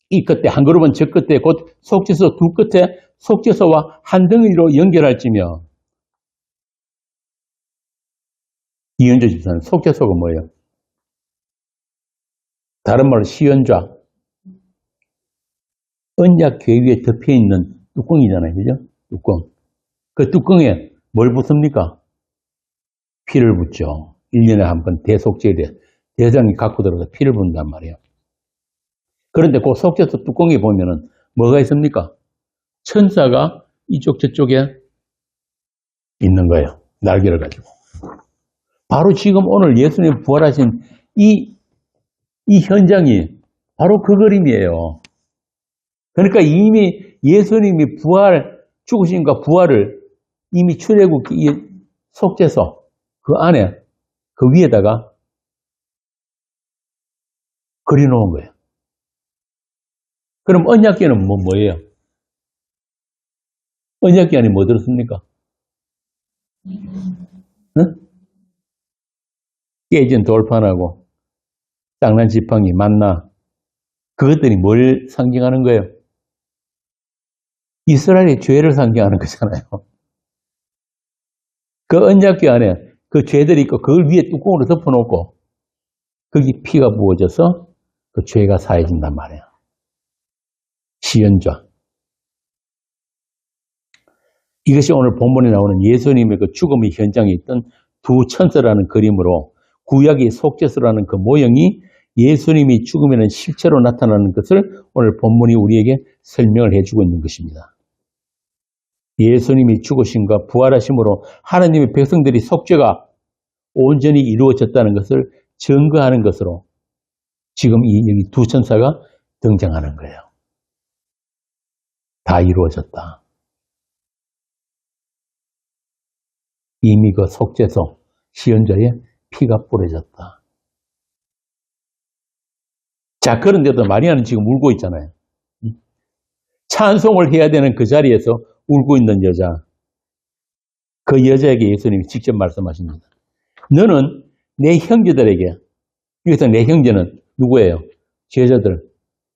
이 끝에, 한 그룹은 저 끝에, 곧 속죄소 두 끝에 속죄소와 한 덩이로 연결할지며. 이현주 집사는 속죄소가 뭐예요? 다른 말로 시연좌. 언약궤 위에 덮여있는 뚜껑이잖아요. 그죠? 뚜껑. 그 뚜껑에 뭘 붓습니까? 피를 붓죠. 1년에 한 번 대속죄에 대장이 갖고 들어서 피를 붓는단 말이에요. 그런데 그 속죄소 뚜껑에 보면은 뭐가 있습니까? 천사가 이쪽 저쪽에 있는 거예요. 날개를 가지고. 바로 지금 오늘 예수님 부활하신 이 현장이 바로 그 그림이에요. 그러니까 이미 예수님이 죽으신과 부활을 이미 출애굽기 이 속죄소 그 안에, 그 위에다가 그려놓은 거예요. 그럼 언약궤는 뭐예요? 언약궤 안에 뭐 들었습니까? 응? 깨진 돌판하고 쌍난 지팡이, 만나, 그것들이 뭘 상징하는 거예요? 이스라엘의 죄를 상징하는 거잖아요. 그 언약궤 안에 그 죄들이 있고 그걸 위에 뚜껑으로 덮어놓고 거기 피가 부어져서 그 죄가 사해진단 말이에요. 시연좌. 이것이 오늘 본문에 나오는 예수님의 그 죽음의 현장에 있던 두 천사라는 그림으로 구약의 속죄소라는 그 모형이 예수님이 죽음에는 실체로 나타나는 것을 오늘 본문이 우리에게 설명을 해주고 있는 것입니다. 예수님이 죽으심과 부활하심으로 하나님의 백성들이 속죄가 온전히 이루어졌다는 것을 증거하는 것으로 지금 여기 두 천사가 등장하는 거예요. 다 이루어졌다. 이미 그 속죄소 시언자에 피가 뿌려졌다. 자, 그런데도 마리아는 지금 울고 있잖아요. 찬송을 해야 되는 그 자리에서 울고 있는 여자. 그 여자에게 예수님이 직접 말씀하십니다. 너는 내 형제들에게, 여기서 내 형제는 누구예요? 제자들.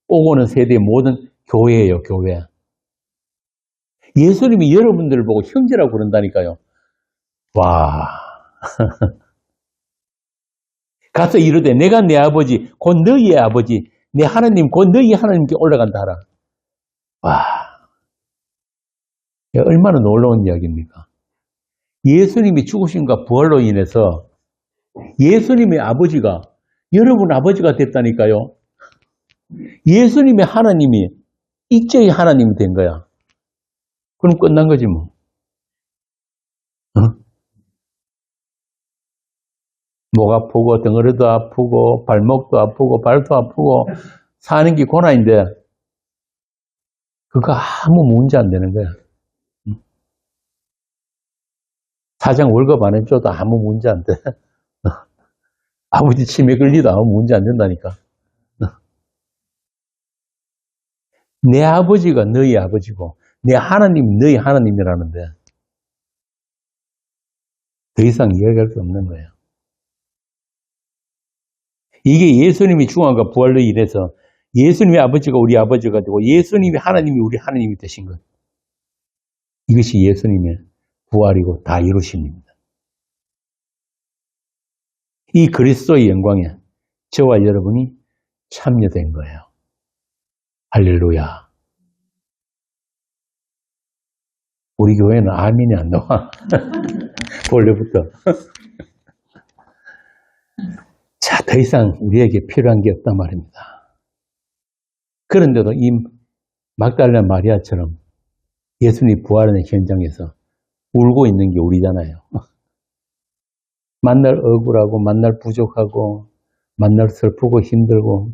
오고 오는 세대의 모든 교회예요, 교회. 예수님이 여러분들을 보고 형제라고 그런다니까요. 와. 가서 이르되 내가 내 아버지 곧 너희의 아버지 내 하나님 곧 너희 하나님께 올라간다 하라. 와. 얼마나 놀라운 이야기입니까? 예수님이 죽으심과 부활로 인해서 예수님의 아버지가 여러분 아버지가 됐다니까요. 예수님의 하나님이 일제히 하나님이 된 거야. 그럼 끝난 거지 뭐. 목 아프고 덩어리도 아프고 발목도 아프고 발도 아프고 사는 게 고난인데 그거 아무 문제 안 되는 거야. 사장 월급 안 해줘도 아무 문제 안 돼. 아버지 치매 걸리도 아무 문제 안 된다니까. 내 아버지가 너희 아버지고 내 하나님이 너희 하나님이라는데 더 이상 이야기할 수 없는 거예요. 이게 예수님이 죽음과 부활로 인해서 예수님의 아버지가 우리 아버지가 되고 예수님이 하나님이 우리 하나님이 되신 것. 이것이 예수님의 부활이고 다 이루심입니다. 이 그리스도의 영광에 저와 여러분이 참여된 거예요. 할렐루야. 우리 교회는 아멘이 안 나와. 원래부터. 자, 더 이상 우리에게 필요한 게 없단 말입니다. 그런데도 이 막달라 마리아처럼 예수님이 부활하는 현장에서 울고 있는 게 우리잖아요. 만날 억울하고, 만날 부족하고, 만날 슬프고 힘들고.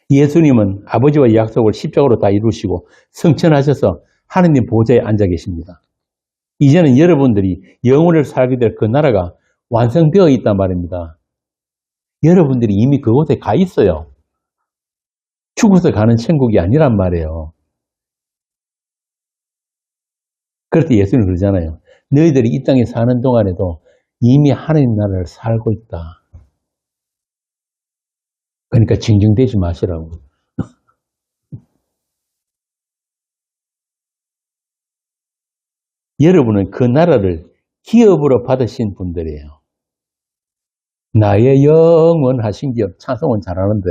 예수님은 아버지와 약속을 십자가로 다 이루시고 성천하셔서 하느님 보좌에 앉아 계십니다. 이제는 여러분들이 영원을 살게 될 그 나라가 완성되어 있단 말입니다. 여러분들이 이미 그곳에 가 있어요. 죽어서 가는 천국이 아니란 말이에요. 그럴 때 예수님이 그러잖아요. 너희들이 이 땅에 사는 동안에도 이미 하나님 나라를 살고 있다. 그러니까 징징대지 마시라고. 여러분은 그 나라를 기업으로 받으신 분들이에요. 나의 영원 하신 기업, 찬송은 잘하는데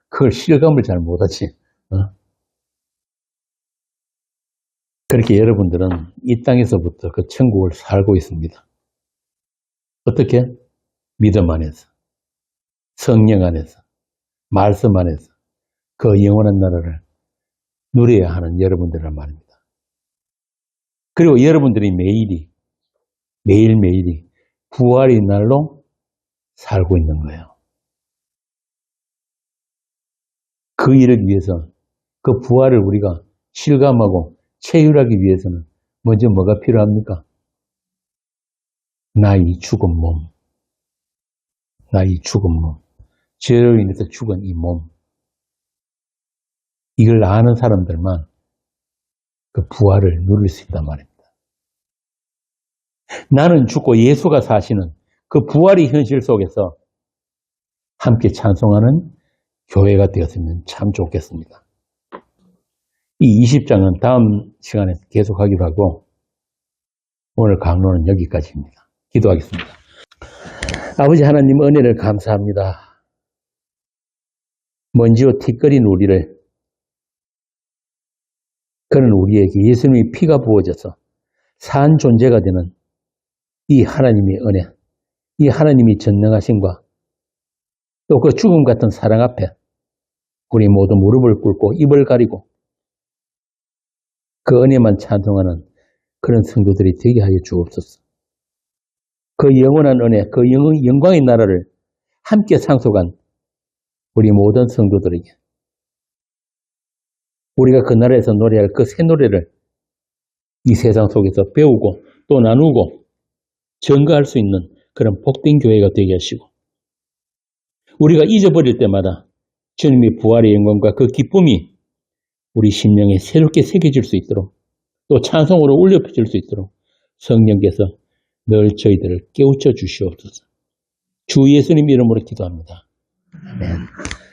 그걸 실감을 잘 못하지. 그렇게 여러분들은 이 땅에서부터 그 천국을 살고 있습니다. 어떻게? 믿음 안에서, 성령 안에서, 말씀 안에서 그 영원한 나라를 누려야 하는 여러분들이란 말입니다. 그리고 여러분들이 매일매일이 부활의 날로 살고 있는 거예요. 그 일을 위해서, 그 부활을 우리가 실감하고 체휼하기 위해서는 먼저 뭐가 필요합니까? 나의 죽은 몸. 나의 죽은 몸. 죄로 인해서 죽은 이 몸. 이걸 아는 사람들만 그 부활을 누릴 수 있단 말입니다. 나는 죽고 예수가 사시는 그 부활의 현실 속에서 함께 찬송하는 교회가 되었으면 참 좋겠습니다. 이 20장은 다음 시간에 계속하기로 하고 오늘 강론은 여기까지입니다. 기도하겠습니다. 아버지 하나님 은혜를 감사합니다. 먼지와 티끌인 우리를 그런 우리에게 예수님의 피가 부어져서 산 존재가 되는 이 하나님의 은혜, 이 하나님이 전능하심과 또 그 죽음 같은 사랑 앞에 우리 모두 무릎을 꿇고 입을 가리고 그 은혜만 찬송하는 그런 성도들이 되게 하여 주옵소서. 그 영원한 은혜, 그 영광의 나라를 함께 상속한 우리 모든 성도들에게 우리가 그 나라에서 노래할 그 새 노래를 이 세상 속에서 배우고 또 나누고 증거할 수 있는 그런 복된 교회가 되게 하시고 우리가 잊어버릴 때마다 주님의 부활의 영광과 그 기쁨이 우리 심령에 새롭게 새겨질 수 있도록 또 찬송으로 울려 퍼질 수 있도록 성령께서 늘 저희들을 깨우쳐 주시옵소서. 주 예수님 이름으로 기도합니다. 아멘.